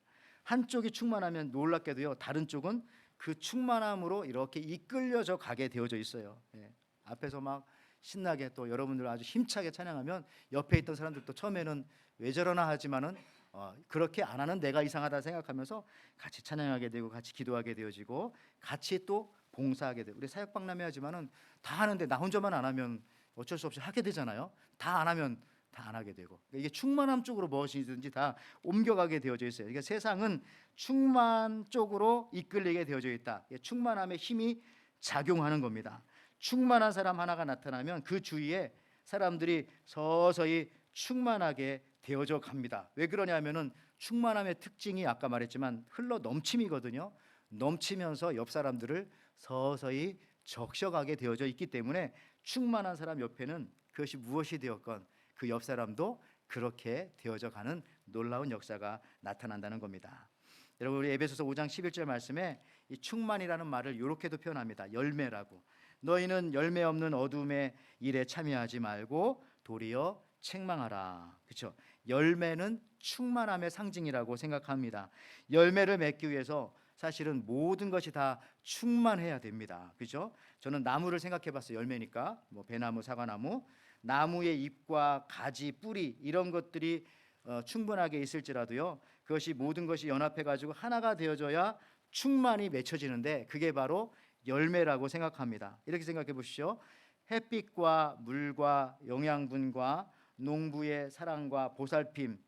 C: 한쪽이 충만하면 놀랍게도요, 다른 쪽은 그 충만함으로 이렇게 이끌려져 가게 되어져 있어요. 앞에서 막 신나게 또 여러분들 아주 힘차게 찬양하면 옆에 있던 사람들도 처음에는 왜 저러나 하지만은 그렇게 안 하는 내가 이상하다 생각하면서 같이 찬양하게 되고 같이 기도하게 되어지고 같이 또 봉사하게 되고, 우리 사역박람회 하지만은 다 하는데 나 혼자만 안 하면 어쩔 수 없이 하게 되잖아요. 다 안 하면 다 안 하게 되고, 이게 충만함 쪽으로 무엇이든지 다 옮겨가게 되어져 있어요. 그러니까 세상은 충만 쪽으로 이끌리게 되어져 있다. 충만함의 힘이 작용하는 겁니다. 충만한 사람 하나가 나타나면 그 주위에 사람들이 서서히 충만하게 되어져 갑니다. 왜 그러냐면은 충만함의 특징이 아까 말했지만 흘러 넘침이거든요. 넘치면서 옆 사람들을 서서히 적셔가게 되어져 있기 때문에 충만한 사람 옆에는 그것이 무엇이 되었건 그 옆 사람도 그렇게 되어져 가는 놀라운 역사가 나타난다는 겁니다. 여러분, 우리 에베소서 5장 11절 말씀에 이 충만이라는 말을 이렇게도 표현합니다. 열매라고. 너희는 열매 없는 어둠의 일에 참여하지 말고 도리어 책망하라. 그렇죠? 열매는 충만함의 상징이라고 생각합니다. 열매를 맺기 위해서 사실은 모든 것이 다 충만해야 됩니다. 그렇죠? 저는 나무를 생각해 봤어요. 열매니까 뭐 배나무, 사과나무, 나무의 잎과 가지, 뿌리 이런 것들이 충분하게 있을지라도요, 그것이 모든 것이 연합해 가지고 하나가 되어져야 충만이 맺혀지는데 그게 바로 열매라고 생각합니다. 이렇게 생각해 보십시오. 햇빛과 물과 영양분과 농부의 사랑과 보살핌,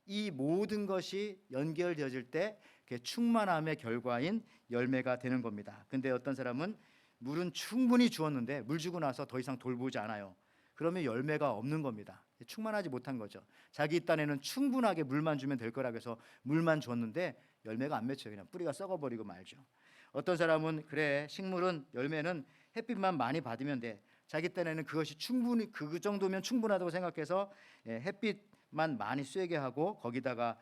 C: 이 모든 것이 연결되어질 때 그게 충만함의 결과인 열매가 되는 겁니다. 근데 어떤 사람은 물은 충분히 주었는데 물 주고 나서 더 이상 돌보지 않아요. 그러면 열매가 없는 겁니다. 충만하지 못한 거죠. 자기 딴에는 충분하게 물만 주면 될 거라고 해서 물만 줬는데 열매가 안 맺혀요. 그냥 뿌리가 썩어버리고 말죠. 어떤 사람은 그래, 식물은 열매는 햇빛만 많이 받으면 돼. 자기 딴에는 그것이 충분히 그 정도면 충분하다고 생각해서 햇빛만 많이 쐬게 하고 거기다가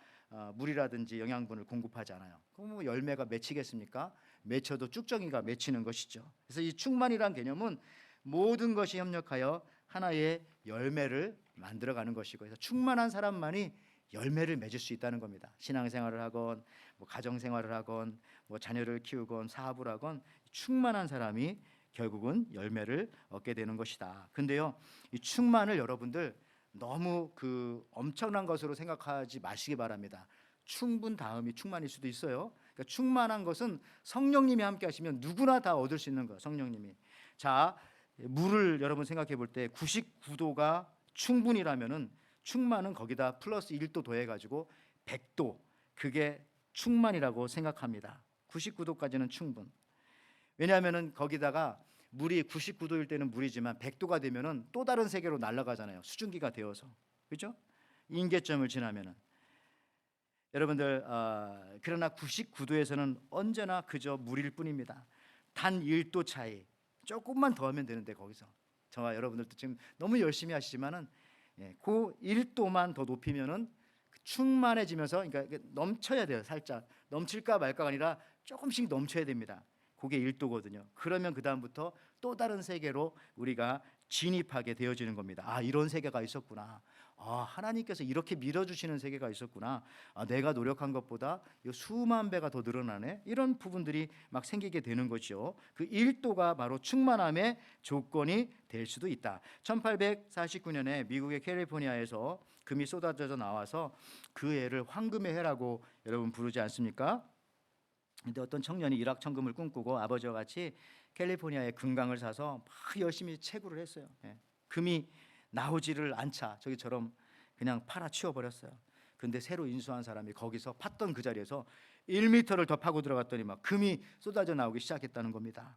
C: 물이라든지 영양분을 공급하지 않아요. 그럼 뭐 열매가 맺히겠습니까? 맺혀도 쭉정이가 맺히는 것이죠. 그래서 이 충만이란 개념은 모든 것이 협력하여 하나의 열매를 만들어가는 것이고, 그래서 충만한 사람만이 열매를 맺을 수 있다는 겁니다. 신앙생활을 하건 뭐 가정생활을 하건 뭐 자녀를 키우건 사업을 하건 충만한 사람이 결국은 열매를 얻게 되는 것이다. 근데요, 이 충만을 여러분들 너무 그 엄청난 것으로 생각하지 마시기 바랍니다. 충분 다음이 충만일 수도 있어요. 그러니까 충만한 것은 성령님이 함께 하시면 누구나 다 얻을 수 있는 거예요. 성령님이. 자, 물을 여러분 생각해 볼 때 99도가 충분이라면은 충만은 거기다 플러스 1도 더해 가지고 100도, 그게 충만이라고 생각합니다. 99도까지는 충분. 왜냐하면은 거기다가 물이 99도일 때는 물이지만 100도가 되면은 또 다른 세계로 날아가잖아요. 수증기가 되어서. 그렇죠? 임계점을 지나면은. 여러분들, 그러나 99도에서는 언제나 그저 물일 뿐입니다. 단 1도 차이, 조금만 더 하면 되는데 거기서 저와 여러분들도 지금 너무 열심히 하시지만은 그 1도만 더 높이면은 충만해지면서, 그러니까 넘쳐야 돼요. 살짝 넘칠까 말까가 아니라 조금씩 넘쳐야 됩니다. 그게 1도거든요. 그러면 그 다음부터 또 다른 세계로 우리가 진입하게 되어지는 겁니다. 아, 이런 세계가 있었구나. 아, 하나님께서 이렇게 밀어주시는 세계가 있었구나. 아, 내가 노력한 것보다 수만 배가 더 늘어나네. 이런 부분들이 막 생기게 되는 거죠. 그 1도가 바로 충만함의 조건이 될 수도 있다. 1849년에 미국의 캘리포니아에서 금이 쏟아져 나와서 그 해를 황금의 해라고 여러분 부르지 않습니까? 근데 어떤 청년이 일확천금을 꿈꾸고 아버지와 같이 캘리포니아에 금강을 사서 막 열심히 채굴을 했어요. 금이 나오지를 않자 저기처럼 그냥 팔아치워 버렸어요. 근데 새로 인수한 사람이 거기서 팠던 그 자리에서 1m를 더 파고 들어갔더니 막 금이 쏟아져 나오기 시작했다는 겁니다.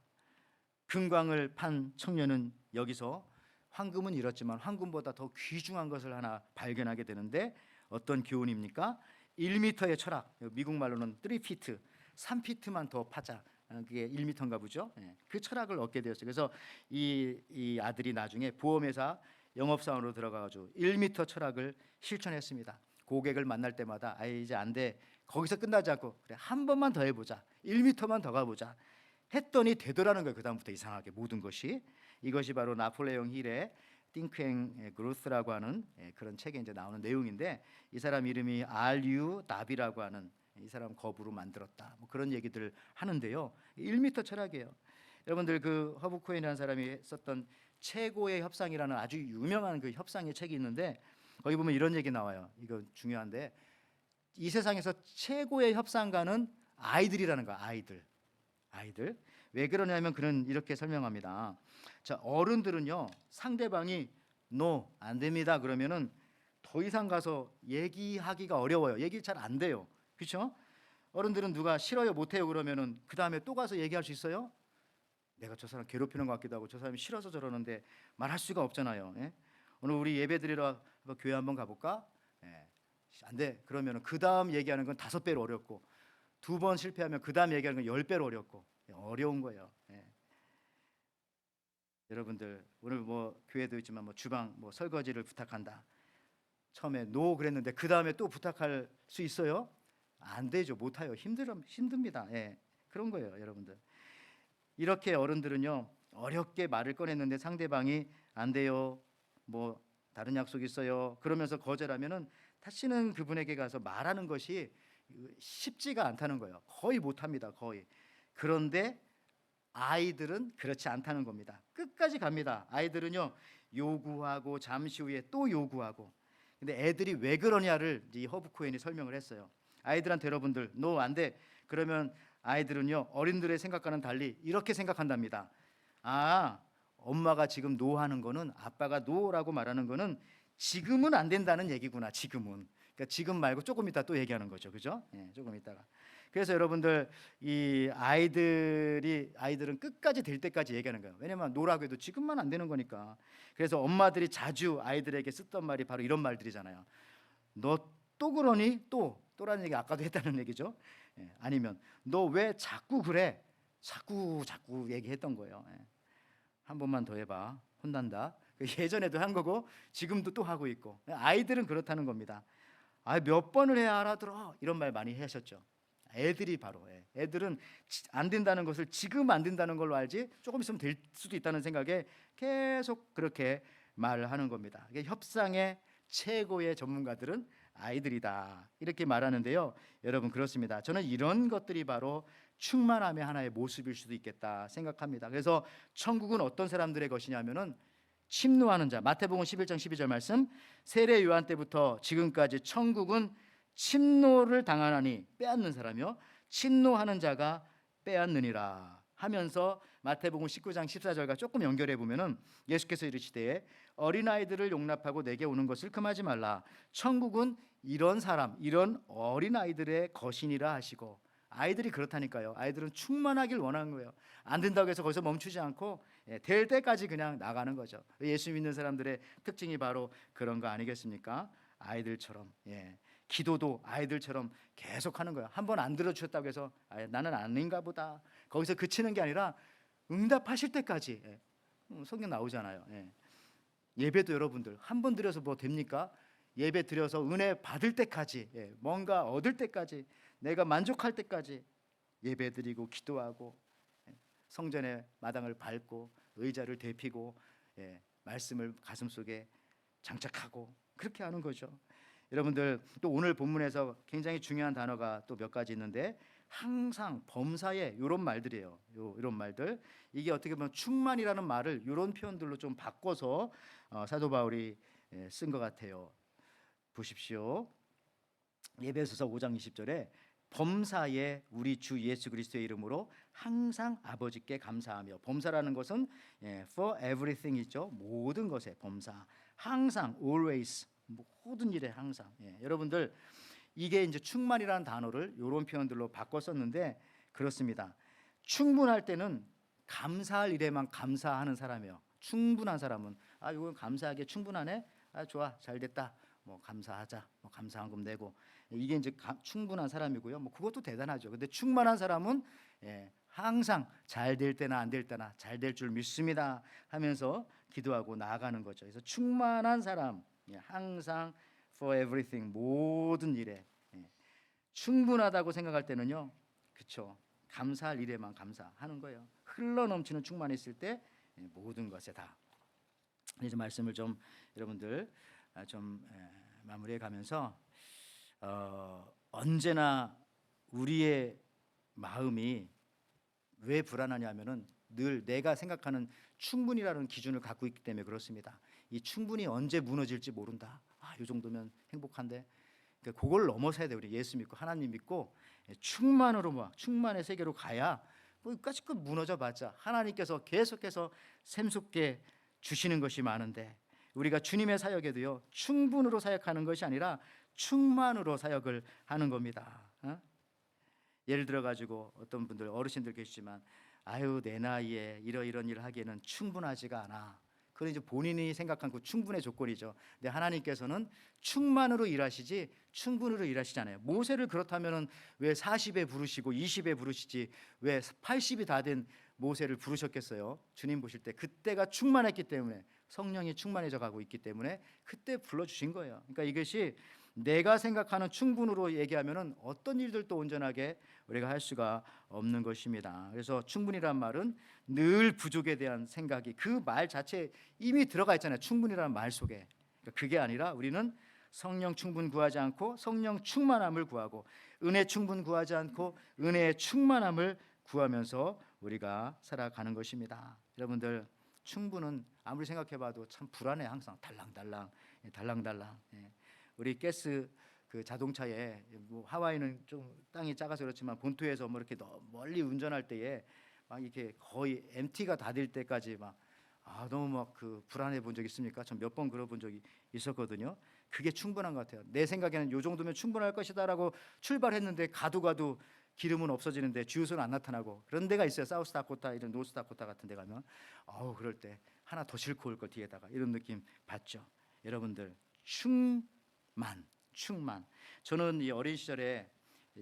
C: 금광을 판 청년은 여기서 황금은 잃었지만 황금보다 더 귀중한 것을 하나 발견하게 되는데, 어떤 교훈입니까? 1m의 철학, 미국 말로는 3피트, 3피트만 더 파자. 그게 1m인가 보죠. 그 철학을 얻게 되었어요. 그래서 이 아들이 나중에 보험회사 영업사원으로 들어가가지고 1m 철학을 실천했습니다. 고객을 만날 때마다 아, 이제 안 돼, 거기서 끝나지 않고 그래, 한 번만 더 해보자, 1m만 더 가보자 했더니 되더라는 거예요. 그 다음부터 이상하게 모든 것이. 이것이 바로 나폴레옹 힐의 Think and Growth라고 하는 그런 책에 이제 나오는 내용인데, 이 사람 이름이 알류 나비라고 하는 이 사람 거부로 만들었다, 뭐 그런 얘기들을 하는데요. 1m 철학이에요. 여러분들 그 허브 코엔이라는 사람이 썼던 최고의 협상이라는 아주 유명한 그 협상의 책이 있는데, 거기 보면 이런 얘기 나와요. 이거 중요한데, 이 세상에서 최고의 협상가는 아이들이라는 거야. 아이들. 왜 그러냐면 그는 이렇게 설명합니다. 자, 어른들은요, 상대방이 no, 안 됩니다 그러면은 더 이상 가서 얘기하기가 어려워요. 얘기 잘 안 돼요. 그렇죠? 어른들은 누가 싫어요, 못해요 그러면은 그 다음에 또 가서 얘기할 수 있어요? 내가 저 사람 괴롭히는 것 같기도 하고 저 사람이 싫어서 저러는데 말할 수가 없잖아요. 오늘 우리 예배 드리러 교회 한번 가볼까? 안 돼. 그러면 그 다음 얘기하는 건 5배로 어렵고, 2번 실패하면 그 다음 얘기하는 건 10배로 어렵고, 어려운 거예요. 여러분들 오늘 뭐 교회도 있지만 뭐 주방 뭐 설거지를 부탁한다. 처음에 노 그랬는데 그 다음에 또 부탁할 수 있어요? 안 되죠. 못해요. 힘듭니다. 그런 거예요, 여러분들. 이렇게 어른들은요, 어렵게 말을 꺼냈는데 상대방이 안 돼요, 뭐 다른 약속 있어요 그러면서 거절하면은 다시는 그분에게 가서 말하는 것이 쉽지가 않다는 거예요. 거의 못합니다. 거의. 그런데 아이들은 그렇지 않다는 겁니다. 끝까지 갑니다. 아이들은요, 요구하고 잠시 후에 또 요구하고. 근데 애들이 왜 그러냐를 이 허브 코엔이 설명을 했어요. 아이들한테 여러분들 노 안 돼 그러면 아이들은요, 어른들의 생각과는 달리 이렇게 생각한답니다. 아, 엄마가 지금 노 하는 거는, 아빠가 노라고 말하는 거는 지금은 안 된다는 얘기구나. 지금은. 그러니까 지금 말고 조금 이따 또 얘기하는 거죠. 그죠? 조금 이따가. 그래서 여러분들 이 아이들은 끝까지 될 때까지 얘기하는 거예요. 왜냐면 노라고 해도 지금만 안 되는 거니까. 그래서 엄마들이 자주 아이들에게 쓰던 말이 바로 이런 말들이잖아요. 너 또 그러니? 또라는 얘기 아까도 했다는 얘기죠. 아니면 너 왜 자꾸 그래? 자꾸 얘기했던 거예요. 한 번만 더 해봐, 혼난다. 예전에도 한 거고 지금도 또 하고 있고. 아이들은 그렇다는 겁니다. 아, 몇 번을 해야 알아들어, 이런 말 많이 하셨죠. 애들이 바로 애들은 안 된다는 것을 지금 안 된다는 걸로 알지 조금 있으면 될 수도 있다는 생각에 계속 그렇게 말을 하는 겁니다. 협상의 최고의 전문가들은 아이들이다, 이렇게 말하는데요. 여러분, 그렇습니다. 저는 이런 것들이 바로 충만함의 하나의 모습일 수도 있겠다 생각합니다. 그래서 천국은 어떤 사람들의 것이냐면은 침노하는 자, 마태복음 11장 12절 말씀, 세례 요한 때부터 지금까지 천국은 침노를 당하나니, 빼앗는 사람이요, 침노하는 자가 빼앗느니라 하면서 마태복음 19장 14절과 조금 연결해 보면은 예수께서 이르시되 어린아이들을 용납하고 내게 오는 것을 금하지 말라. 천국은 이런 사람, 이런 어린아이들의 것이니라 하시고. 아이들이 그렇다니까요. 아이들은 충만하길 원하는 거예요. 안 된다고 해서 거기서 멈추지 않고 될 때까지 그냥 나가는 거죠. 예수 믿는 사람들의 특징이 바로 그런 거 아니겠습니까? 아이들처럼. 기도도 아이들처럼 계속 하는 거야. 한 번 안 들어주셨다고 해서 나는 아닌가 보다 거기서 그치는 게 아니라 응답하실 때까지. 성경 나오잖아요. 예배도 여러분들 한 번 드려서 뭐 됩니까? 예배 드려서 은혜 받을 때까지, 뭔가 얻을 때까지, 내가 만족할 때까지 예배 드리고 기도하고, 성전의 마당을 밟고 의자를 대피고, 말씀을 가슴속에 장착하고 그렇게 하는 거죠. 여러분들 또 오늘 본문에서 굉장히 중요한 단어가 또 몇 가지 있는데, 항상 범사에 이런 말들이에요. 이런 말들, 이게 어떻게 보면 충만이라는 말을 이런 표현들로 좀 바꿔서 사도 바울이 쓴 것 같아요. 보십시오. 에베소서 5장 20절에 범사에 우리 주 예수 그리스도의 이름으로 항상 아버지께 감사하며, 범사라는 것은 for everything 있죠. 모든 것에 범사, 항상, always, 모든 일에 항상. 여러분들 이게 이제 충만이라는 단어를 이런 표현들로 바꿔 썼는데 그렇습니다. 충분할 때는 감사할 일에만 감사하는 사람이에요. 충분한 사람은 이건 감사하게 충분하네. 좋아, 잘 됐다. 뭐 감사하자. 뭐 감사한금 내고. 이게 이제 충분한 사람이고요. 뭐 그것도 대단하죠. 근데 충만한 사람은 항상 잘 될 때나 안 될 때나 잘 될 줄 믿습니다 하면서 기도하고 나아가는 거죠. 그래서 충만한 사람, 항상 for everything, 모든 일에 충분하다고 생각할 때는요, 그렇죠. 감사할 일에만 감사하는 거예요. 흘러 넘치는 충만이 있을 때 모든 것에 다. 이제 말씀을 좀 여러분들 좀 마무리해 가면서 언제나 우리의 마음이 왜 불안하냐면은 늘 내가 생각하는 충분이라는 기준을 갖고 있기 때문에 그렇습니다. 이 충분이 언제 무너질지 모른다. 이 정도면 행복한데, 그러니까 그걸 넘어서야 돼. 우리 예수 믿고 하나님 믿고 충만으로 막 충만의 세계로 가야 뭐까지 무너져봤자 하나님께서 계속해서 샘솟게 주시는 것이 많은데, 우리가 주님의 사역에도요 충분으로 사역하는 것이 아니라 충만으로 사역을 하는 겁니다. 예를 들어 가지고 어떤 분들 어르신들 계시지만 내 나이에 이런 일을 하기에는 충분하지가 않아. 그건 이제 본인이 생각한 그 충분의 조건이죠. 근데 하나님께서는 충만으로 일하시지 충분으로 일하시잖아요. 모세를 그렇다면은 왜 40에 부르시고 20에 부르시지 왜 80이 다 된 모세를 부르셨겠어요? 주님 보실 때 그때가 충만했기 때문에, 성령이 충만해져 가고 있기 때문에 그때 불러주신 거예요. 그러니까 이것이 내가 생각하는 충분으로 얘기하면은 어떤 일들도 온전하게 우리가 할 수가 없는 것입니다. 그래서 충분이란 말은 늘 부족에 대한 생각이 그 말 자체에 이미 들어가 있잖아요. 충분이라는 말 속에. 그러니까 그게 아니라 우리는 성령 충분 구하지 않고 성령 충만함을 구하고, 은혜 충분 구하지 않고 은혜의 충만함을 구하면서 우리가 살아가는 것입니다. 여러분들 충분은 아무리 생각해봐도 참 불안해. 항상 달랑달랑. 우리 가스 그 자동차에 뭐 하와이는 좀 땅이 작아서 그렇지만 본토에서 뭐 이렇게 멀리 운전할 때에 막 이렇게 거의 MT가 다 될 때까지 막 너무 막 그 불안해 본 적 있습니까? 전 몇 번 그러 본 적이 있었거든요. 그게 충분한 것 같아요. 내 생각에는 요 정도면 충분할 것이다라고 출발했는데 가도 기름은 없어지는데 주유소는 안 나타나고 그런 데가 있어요. 사우스다코타 이런 노스다코타 같은 데 가면 그럴 때 하나 더 싣고 올 걸 뒤에다가 이런 느낌 받죠. 여러분들 충만. 저는 이 어린 시절에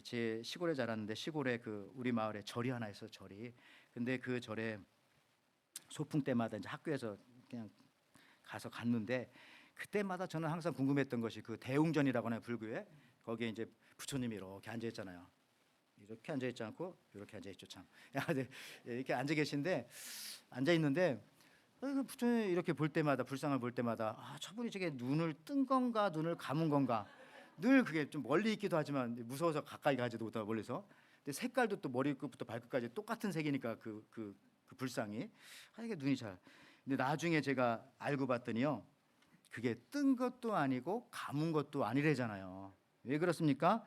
C: 제 시골에 자랐는데 시골에 그 우리 마을에 절이 하나 있어요. 절이. 근데 그 절에 소풍 때마다 이제 학교에서 그냥 가서 갔는데 그때마다 저는 항상 궁금했던 것이 그 대웅전이라고 하나요, 불교에. 거기에 이제 부처님이 이렇게 앉아 있잖아요. 이렇게 앉아 있지 않고 이렇게 앉아 있죠, 참. 이렇게 앉아 계신데 앉아 있는데 그 부처님 이렇게 볼 때마다, 불상을 볼 때마다 저분이 저게 눈을 뜬 건가 눈을 감은 건가, 늘 그게 좀 멀리 있기도 하지만 무서워서 가까이 가지도 못하고 멀리서. 근데 색깔도 또 머리끝부터 발끝까지 똑같은 색이니까 그 불상이 이게 눈이 잘. 근데 나중에 제가 알고 봤더니요, 그게 뜬 것도 아니고 감은 것도 아니래잖아요. 왜 그렇습니까?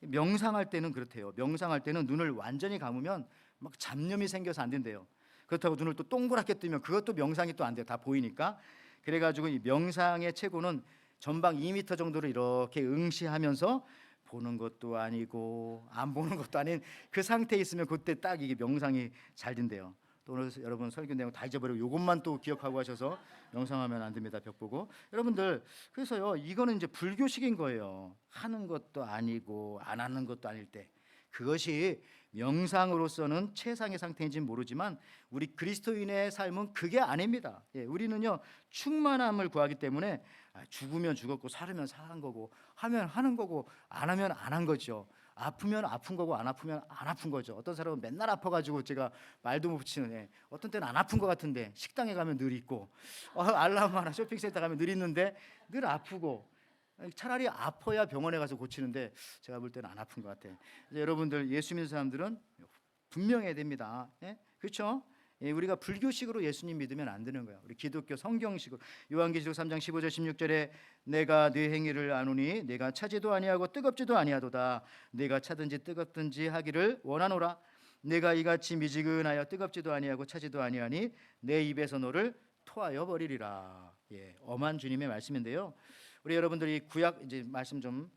C: 명상할 때는 그렇대요. 명상할 때는 눈을 완전히 감으면 막 잡념이 생겨서 안 된대요. 그렇다고 눈을 또 동그랗게 뜨면 그것도 명상이 또 안 돼요. 다 보이니까. 그래가지고 이 명상의 최고는 전방 2m 정도를 이렇게 응시하면서 보는 것도 아니고 안 보는 것도 아닌 그 상태에 있으면 그때 딱 이게 명상이 잘 된대요. 또 오늘 여러분 설교 내용 다 잊어버리고 이것만 또 기억하고 하셔서 명상하면 안 됩니다. 벽 보고. 여러분들 그래서요 이거는 이제 불교식인 거예요. 하는 것도 아니고 안 하는 것도 아닐 때 그것이 명상으로서는 최상의 상태인지는 모르지만 우리 그리스도인의 삶은 그게 아닙니다. 예, 우리는요 충만함을 구하기 때문에 죽으면 죽었고 살으면 살은 거고 하면 하는 거고 안 하면 안 한 거죠. 아프면 아픈 거고 안 아프면 안 아픈 거죠. 어떤 사람은 맨날 아파가지고 제가 말도 못 붙이는 애, 어떤 때는 안 아픈 것 같은데 식당에 가면 늘 있고 알람 하나 쇼핑센터 가면 늘 있는데 늘 아프고 차라리 아파야 병원에 가서 고치는데 제가 볼 때는 안 아픈 것 같아요. 여러분들 예수 믿는 사람들은 분명해야 됩니다. 예? 그렇죠? 예, 우리가 불교식으로 예수님 믿으면 안 되는 거예요. 우리 기독교 성경식으로 요한계시록 3장 15절 16절에 내가 네 행위를 아노니 내가 차지도 아니하고 뜨겁지도 아니하도다. 내가 차든지 뜨겁든지 하기를 원하노라. 내가 이같이 미지근하여 뜨겁지도 아니하고 차지도 아니하니 내 입에서 너를 토하여 버리리라. 예, 엄한 주님의 말씀인데요. 우리 여러분들이 구약 이제 말씀 좀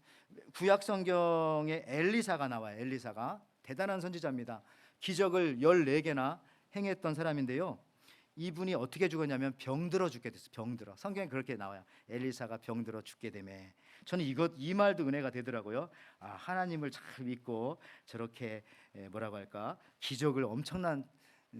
C: 구약 성경에 엘리사가 나와요. 엘리사가 대단한 선지자입니다. 기적을 14개나 행했던 사람인데요. 이분이 어떻게 죽었냐면 병들어 죽게 됐어요. 병들어. 성경에 그렇게 나와요. 엘리사가 병들어 죽게 되매. 저는 이 말도 은혜가 되더라고요. 하나님을 잘 믿고 저렇게 뭐라고 할까? 기적을 엄청난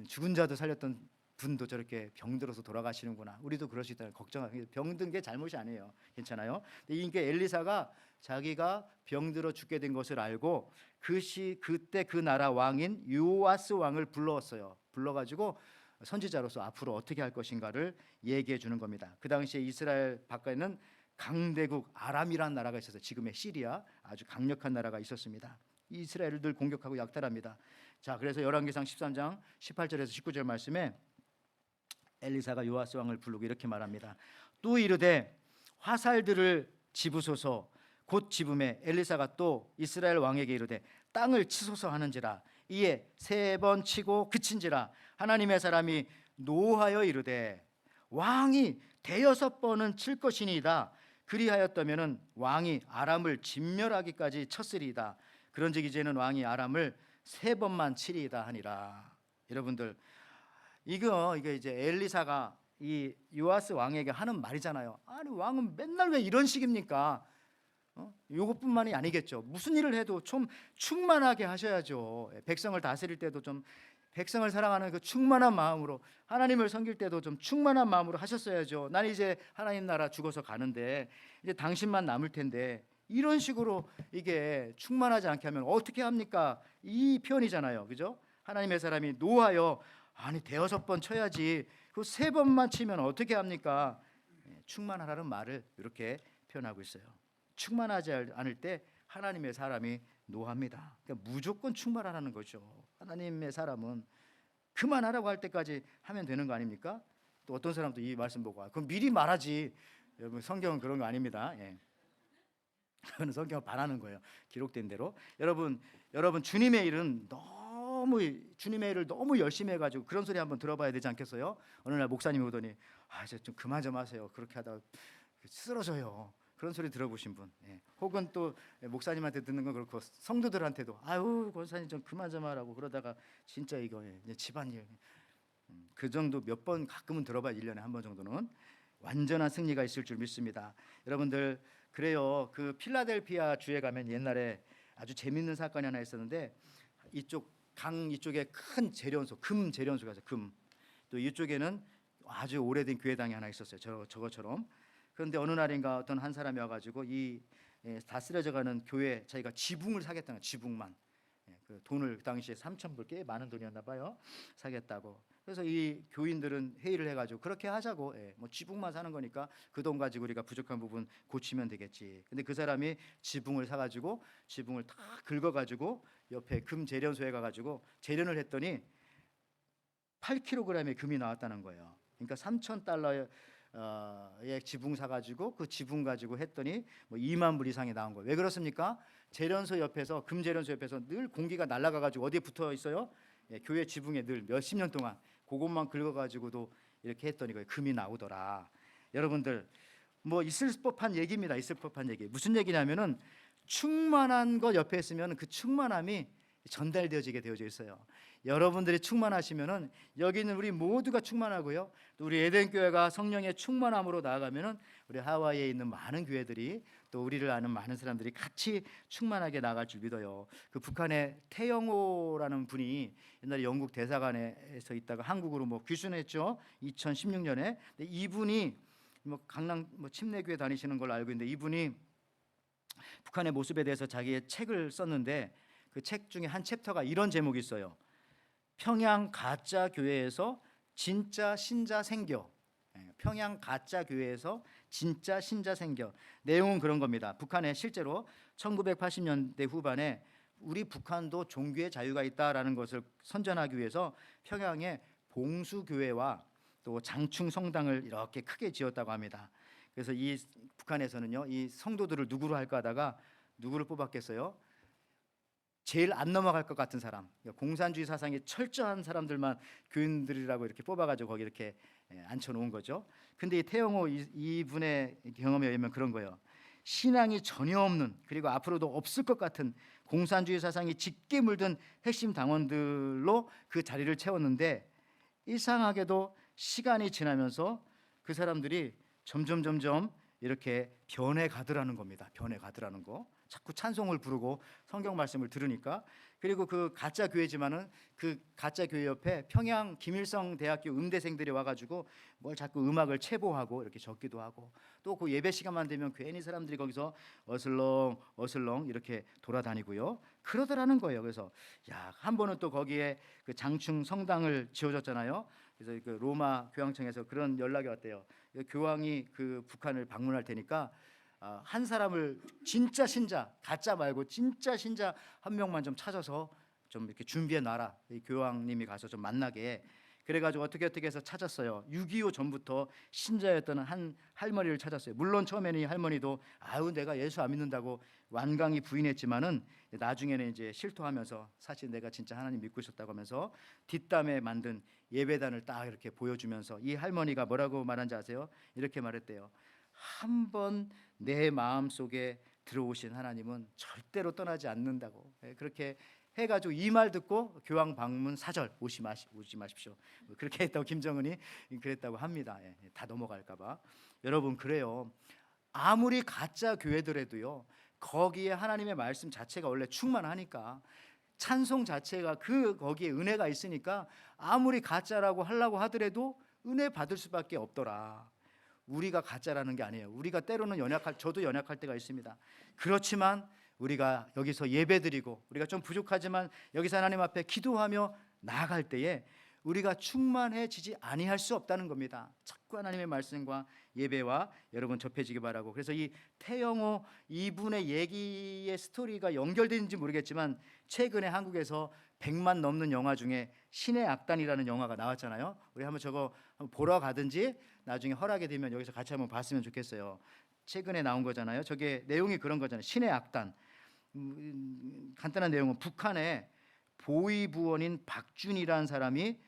C: 죽은 자도 살렸던 분도 저렇게 병들어서 돌아가시는구나. 우리도 그럴 수 있다는 걱정하는 병든 게 잘못이 아니에요. 괜찮아요. 근데 이게 엘리사가 자기가 병들어 죽게 된 것을 알고 그때 그 나라 왕인 요아스 왕을 불러왔어요. 불러가지고 선지자로서 앞으로 어떻게 할 것인가를 얘기해 주는 겁니다. 그 당시에 이스라엘 바깥에는 강대국 아람이라는 나라가 있었어요. 지금의 시리아 아주 강력한 나라가 있었습니다. 이스라엘을 늘 공격하고 약탈합니다. 자, 그래서 열왕기상 13장 18절에서 19절 말씀에 엘리사가 요아스 왕을 부르고 이렇게 말합니다. 또 이르되 화살들을 집으소서. 곧 집음에 엘리사가 또 이스라엘 왕에게 이르되 땅을 치소서 하는지라. 이에 3번 치고 그친지라. 하나님의 사람이 노하여 이르되 왕이 6번은 칠 것이니이다. 그리하였다면은 왕이 아람을 진멸하기까지 쳤으리이다. 그런즉 이제는 왕이 아람을 3번만 치리이다 하니라. 여러분들 이게 이제 엘리사가 이 요아스 왕에게 하는 말이잖아요. 아니 왕은 맨날 왜 이런 식입니까? 요것뿐만이 아니겠죠. 무슨 일을 해도 좀 충만하게 하셔야죠. 백성을 다스릴 때도 좀 백성을 사랑하는 그 충만한 마음으로, 하나님을 섬길 때도 좀 충만한 마음으로 하셨어야죠. 난 이제 하나님 나라 죽어서 가는데 이제 당신만 남을 텐데, 이런 식으로 이게 충만하지 않게 하면 어떻게 합니까? 이 표현이잖아요. 그죠? 하나님의 사람이 노하여, 아니 6번 쳐야지 그 3번만 치면 어떻게 합니까? 충만하라는 말을 이렇게 표현하고 있어요. 충만하지 않을 때 하나님의 사람이 노합니다. 그러니까 무조건 충만하라는 거죠. 하나님의 사람은 그만하라고 할 때까지 하면 되는 거 아닙니까? 또 어떤 사람도 이 말씀 보고 그럼 미리 말하지. 여러분 성경은 그런 거 아닙니다. 그거는 성경을 반하는 거예요. 기록된 대로. 여러분 주님의 일은 주님의 일을 너무 열심히 해가지고 그런 소리 한번 들어봐야 되지 않겠어요? 어느 날 목사님이 오더니 이제 좀 그만 좀 하세요. 그렇게 하다가 쓰러져요. 그런 소리 들어보신 분, 혹은 또 목사님한테 듣는 건 그렇고 성도들한테도 아유 권사님 좀 그만 좀 하라고 그러다가 진짜 이거 집안일 그 정도 몇 번 가끔은 들어봐야 1년에 한 번 정도는 완전한 승리가 있을 줄 믿습니다. 여러분들 그래요. 그 필라델피아 주에 가면 옛날에 아주 재밌는 사건이 하나 있었는데, 이쪽 강 이쪽에 큰 재련소, 금 재련소가 있어요. 금. 또 이쪽에는 아주 오래된 교회당이 하나 있었어요. 저거처럼. 그런데 어느 날인가 어떤 한 사람이 와가지고 이 다 쓰러져가는 교회 자기가 지붕을 사겠다는 거예요. 지붕만. 그 돈을 그 당시에 3,000불, 꽤 많은 돈이었나 봐요. 사겠다고. 그래서 이 교인들은 회의를 해가지고 그렇게 하자고. 뭐 지붕만 사는 거니까 그 돈 가지고 우리가 부족한 부분 고치면 되겠지. 근데 그 사람이 지붕을 사가지고 지붕을 다 긁어가지고 옆에 금 재련소에 가가지고 재련을 했더니 8kg의 금이 나왔다는 거예요. 그러니까 3,000달러의 지붕 사가지고 그 지붕 가지고 했더니 뭐 2만 불 이상이 나온 거예요. 왜 그렇습니까? 재련소 옆에서, 금 재련소 옆에서 늘 공기가 날아가가지고 어디에 붙어 있어요? 교회 지붕에 늘 몇십 년 동안 그것만 긁어가지고도 이렇게 했더니 금이 나오더라. 여러분들 뭐 있을 법한 얘기입니다. 있을 법한 얘기. 무슨 얘기냐면은 충만한 것 옆에 있으면 그 충만함이 전달되어지게 되어져 있어요. 여러분들이 충만하시면은 여기 있는 우리 모두가 충만하고요. 또 우리 에덴 교회가 성령의 충만함으로 나아가면은 우리 하와이에 있는 많은 교회들이 또 우리를 아는 많은 사람들이 같이 충만하게 나갈 줄 믿어요. 그 북한의 태영호라는 분이 옛날에 영국 대사관에서 있다가 한국으로 뭐 귀순했죠. 2016년에. 근데 이분이 뭐 강남 뭐 침례교회 다니시는 걸로 알고 있는데 이분이 북한의 모습에 대해서 자기의 책을 썼는데 그 책 중에 한 챕터가 이런 제목이 있어요. 평양 가짜 교회에서 진짜 신자 생겨. 평양 가짜 교회에서 진짜 신자 생겨. 내용은 그런 겁니다. 북한에 실제로 1980년대 후반에 우리 북한도 종교의 자유가 있다라는 것을 선전하기 위해서 평양에 봉수교회와 또 장충 성당을 이렇게 크게 지었다고 합니다. 그래서 이 북한에서는요, 이 성도들을 누구로 할까 하다가 누구를 뽑았겠어요? 제일 안 넘어갈 것 같은 사람, 공산주의 사상이 철저한 사람들만 교인들이라고 이렇게 뽑아가지고 거기 이렇게 앉혀놓은 거죠. 근데 이 태영호 이분의 경험에 의하면 그런 거예요. 신앙이 전혀 없는, 그리고 앞으로도 없을 것 같은 공산주의 사상이 짙게 물든 핵심 당원들로 그 자리를 채웠는데 이상하게도 시간이 지나면서 그 사람들이 점점 이렇게 변해가더라는 겁니다. 변해가더라는 거. 자꾸 찬송을 부르고 성경 말씀을 들으니까. 그리고 그 가짜 교회지만은 그 가짜 교회 옆에 평양 김일성 대학교 음대생들이 와가지고 뭘 자꾸 음악을 체보하고 이렇게 적기도 하고, 또 그 예배 시간만 되면 괜히 사람들이 거기서 어슬렁 이렇게 돌아다니고요. 그러더라는 거예요. 그래서 야, 한 번은 또 거기에 그 장충 성당을 지어줬잖아요. 그래서 그 로마 교황청에서 그런 연락이 왔대요. 교황이 그 북한을 방문할 테니까 한 사람을 진짜 신자, 가짜 말고 진짜 신자 한 명만 좀 찾아서 좀 이렇게 준비해 놔라. 이 교황님이 가서 좀 만나게. 그래가지고 어떻게 해서 찾았어요. 6.25 전부터 신자였던 한 할머니를 찾았어요. 물론 처음에는 이 할머니도 아유 내가 예수 안 믿는다고 완강히 부인했지만은 나중에는 이제 실토하면서 사실 내가 진짜 하나님 믿고 있었다고 하면서 뒷담에 만든 예배단을 딱 이렇게 보여주면서 이 할머니가 뭐라고 말한지 아세요? 이렇게 말했대요. 한번 내 마음 속에 들어오신 하나님은 절대로 떠나지 않는다고. 그렇게 해가지고 이 말 듣고 교황 방문 사절 오지 마십시오. 그렇게 했다고 김정은이 그랬다고 합니다. 다 넘어갈까봐. 여러분 그래요. 아무리 가짜 교회들에도요, 거기에 하나님의 말씀 자체가 원래 충만하니까, 찬송 자체가 거기에 은혜가 있으니까 아무리 가짜라고 하려고 하더라도 은혜 받을 수밖에 없더라. 우리가 가짜라는 게 아니에요. 우리가 때로는 저도 연약할 때가 있습니다. 그렇지만 우리가 여기서 예배드리고 우리가 좀 부족하지만 여기서 하나님 앞에 기도하며 나아갈 때에 우리가 충만해지지 아니할 수 없다는 겁니다. 자꾸 하나님의 말씀과 예배와 여러분 접해지기 바라고. 그래서 이 태영호 이분의 얘기의 스토리가 연결되는지 모르겠지만 최근에 한국에서 100만 넘는 영화 중에 신의 악단이라는 영화가 나왔잖아요. 우리 한번 저거 보러 가든지 나중에 허락이 되면 여기서 같이 한번 봤으면 좋겠어요. 최근에 나온 거잖아요. 저게 내용이 그런 거잖아요. 신의 악단. 간단한 내용은 북한의 보위부원인 박준이라는 사람이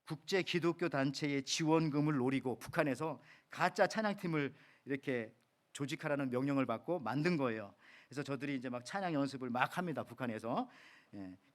C: 국제 기독교 단체의 지원금을 노리고 북한에서 가짜 찬양팀을 이렇게 조직하라는 명령을 받고 만든 거예요. 그래서 저들이 이제 막 찬양 연습을 막 합니다. 북한에서.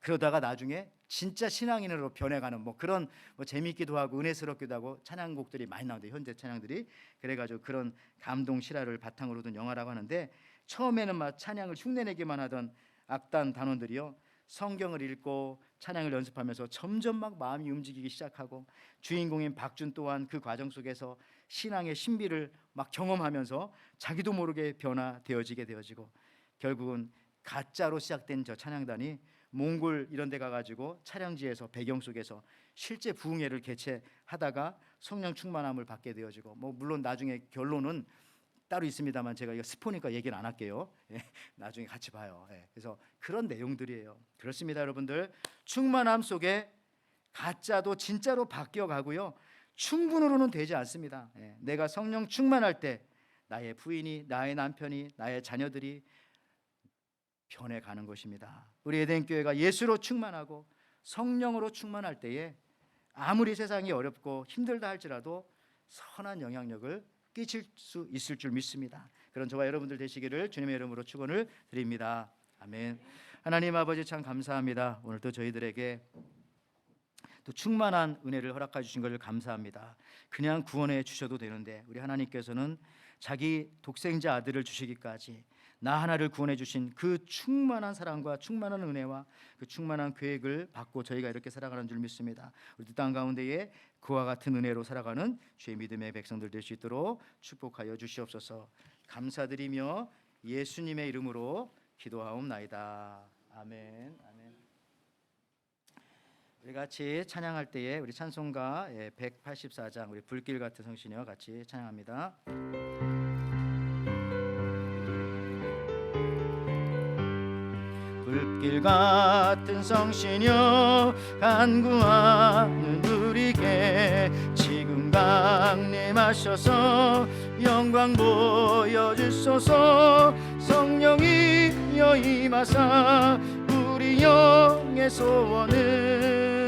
C: 그러다가 나중에 진짜 신앙인으로 변해가는 뭐 그런 뭐 재미있기도 하고 은혜스럽기도 하고 찬양곡들이 많이 나오는데 현재 찬양들이 그래가지고 그런 감동 실화를 바탕으로 둔 영화라고 하는데, 처음에는 막 찬양을 흉내내기만 하던 악단 단원들이요, 성경을 읽고 찬양을 연습하면서 점점 막 마음이 움직이기 시작하고, 주인공인 박준 또한 그 과정 속에서 신앙의 신비를 막 경험하면서 자기도 모르게 변화되어지게 되어지고, 결국은 가짜로 시작된 저 찬양단이 몽골 이런 데 가가지고 촬영지에서 배경 속에서 실제 부흥회를 개최하다가 성령 충만함을 받게 되어지고, 뭐 물론 나중에 결론은 따로 있습니다만 제가 이거 스포니까 얘기는 안 할게요. 나중에 같이 봐요. 그래서 그런 내용들이에요. 그렇습니다, 여러분들. 충만함 속에 가짜도 진짜로 바뀌어 가고요. 충분으로는 되지 않습니다. 내가 성령 충만할 때 나의 부인이, 나의 남편이, 나의 자녀들이 변해가는 것입니다. 우리 에덴 교회가 예수로 충만하고 성령으로 충만할 때에 아무리 세상이 어렵고 힘들다 할지라도 선한 영향력을 끼칠 수 있을 줄 믿습니다. 그런 저와 여러분들 되시기를 주님의 이름으로 축원을 드립니다. 아멘. 하나님 아버지 참 감사합니다. 오늘 또 저희들에게 또 충만한 은혜를 허락해 주신 것을 감사합니다. 그냥 구원해 주셔도 되는데 우리 하나님께서는 자기 독생자 아들을 주시기까지 나 하나를 구원해 주신 그 충만한 사랑과 충만한 은혜와 그 충만한 계획을 받고 저희가 이렇게 살아가는 줄 믿습니다. 우리 땅 가운데에 그와 같은 은혜로 살아가는 주의 믿음의 백성들 될 수 있도록 축복하여 주시옵소서. 감사드리며 예수님의 이름으로 기도하옵나이다. 아멘. 아멘. 우리 같이 찬양할 때에 우리 찬송가 184장 우리 불길 같은 성신이와 같이 찬양합니다. 불길 같은 성신여 간구하는 우리에게 지금 강림하셔서 영광 보여주소서. 성령이여 임하사 우리 영의 소원을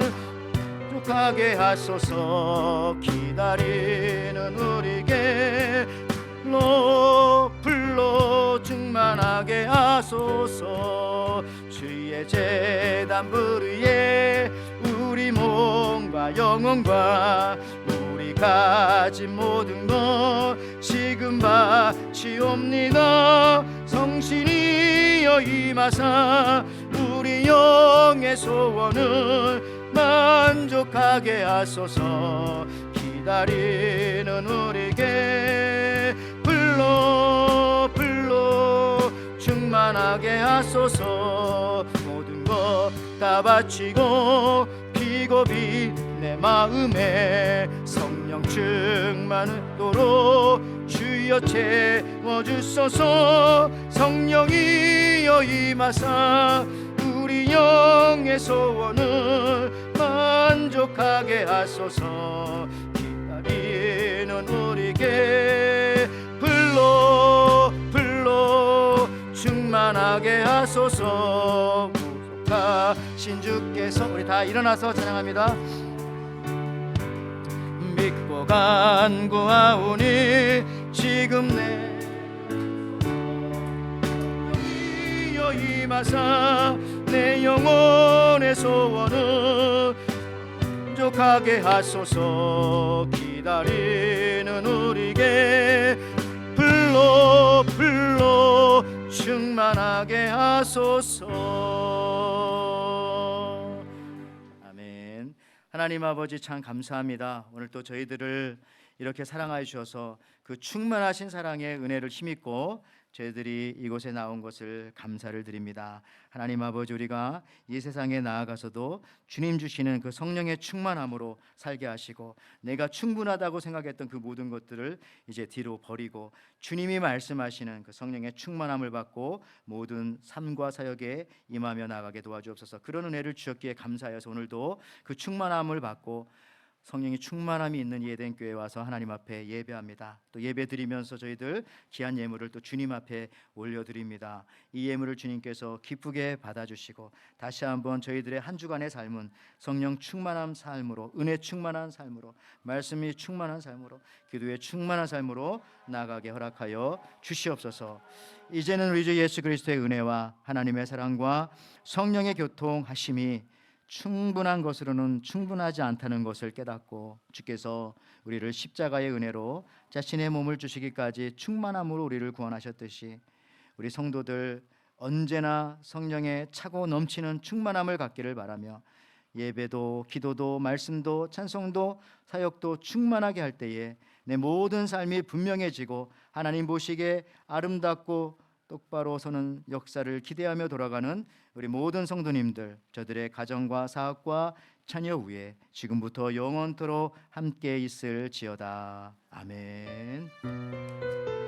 C: 족하게 하소서. 기다리는 우리에게 불로 충만하게 하소서. 주의 제단불 위에 우리 몸과 영혼과 우리 가진 모든 것 지금 바치옵니다. 성신이여 임하사 우리 영의 소원을 만족하게 하소서. 기다리는 우리에게 불로 충만하게 하소서. 모든 것 다 바치고 비고비 내 마음에 성령 충만하도록 주여 채워주소서. 성령이여 임하사 우리 영의 소원을 만족하게 하소서. 기다리는 우리에게 불로 충만하게 하소서. 무속하신 주께서 우리 다 일어나서 찬양합니다. 믿고 간구하오니 지금 내 영이여 임하사 내 영혼의 소원을 만족하게 하소서. 기다리는 우리에게 불로 충만하게 하소서. 아멘. 하나님 아버지 참 감사합니다. 오늘 또 저희들을 이렇게 사랑하여 주셔서 그 충만하신 사랑의 은혜를 힘입고 저희들이 이곳에 나온 것을 감사를 드립니다. 하나님 아버지, 우리가 이 세상에 나아가서도 주님 주시는 그 성령의 충만함으로 살게 하시고 내가 충분하다고 생각했던 그 모든 것들을 이제 뒤로 버리고 주님이 말씀하시는 그 성령의 충만함을 받고 모든 삶과 사역에 임하며 나가게 도와주옵소서. 그런 은혜를 주셨기에 감사하여서 오늘도 그 충만함을 받고 성령이 충만함이 있는 이 에덴교회에 와서 하나님 앞에 예배합니다. 또 예배드리면서 저희들 귀한 예물을 또 주님 앞에 올려드립니다. 이 예물을 주님께서 기쁘게 받아주시고 다시 한번 저희들의 한 주간의 삶은 성령 충만한 삶으로, 은혜 충만한 삶으로, 말씀이 충만한 삶으로, 기도의 충만한 삶으로 나아가게 허락하여 주시옵소서. 이제는 우리 주 예수 그리스도의 은혜와 하나님의 사랑과 성령의 교통하심이 충분한 것으로는 충분하지 않다는 것을 깨닫고 주께서 우리를 십자가의 은혜로 자신의 몸을 주시기까지 충만함으로 우리를 구원하셨듯이 우리 성도들 언제나 성령의 차고 넘치는 충만함을 갖기를 바라며 예배도 기도도 말씀도 찬송도 사역도 충만하게 할 때에 내 모든 삶이 분명해지고 하나님 보시기에 아름답고 똑바로 서는 역사를 기대하며 돌아가는 우리 모든 성도님들, 저들의 가정과 사업과 자녀 위에 지금부터 영원토록 함께 있을지어다. 아멘.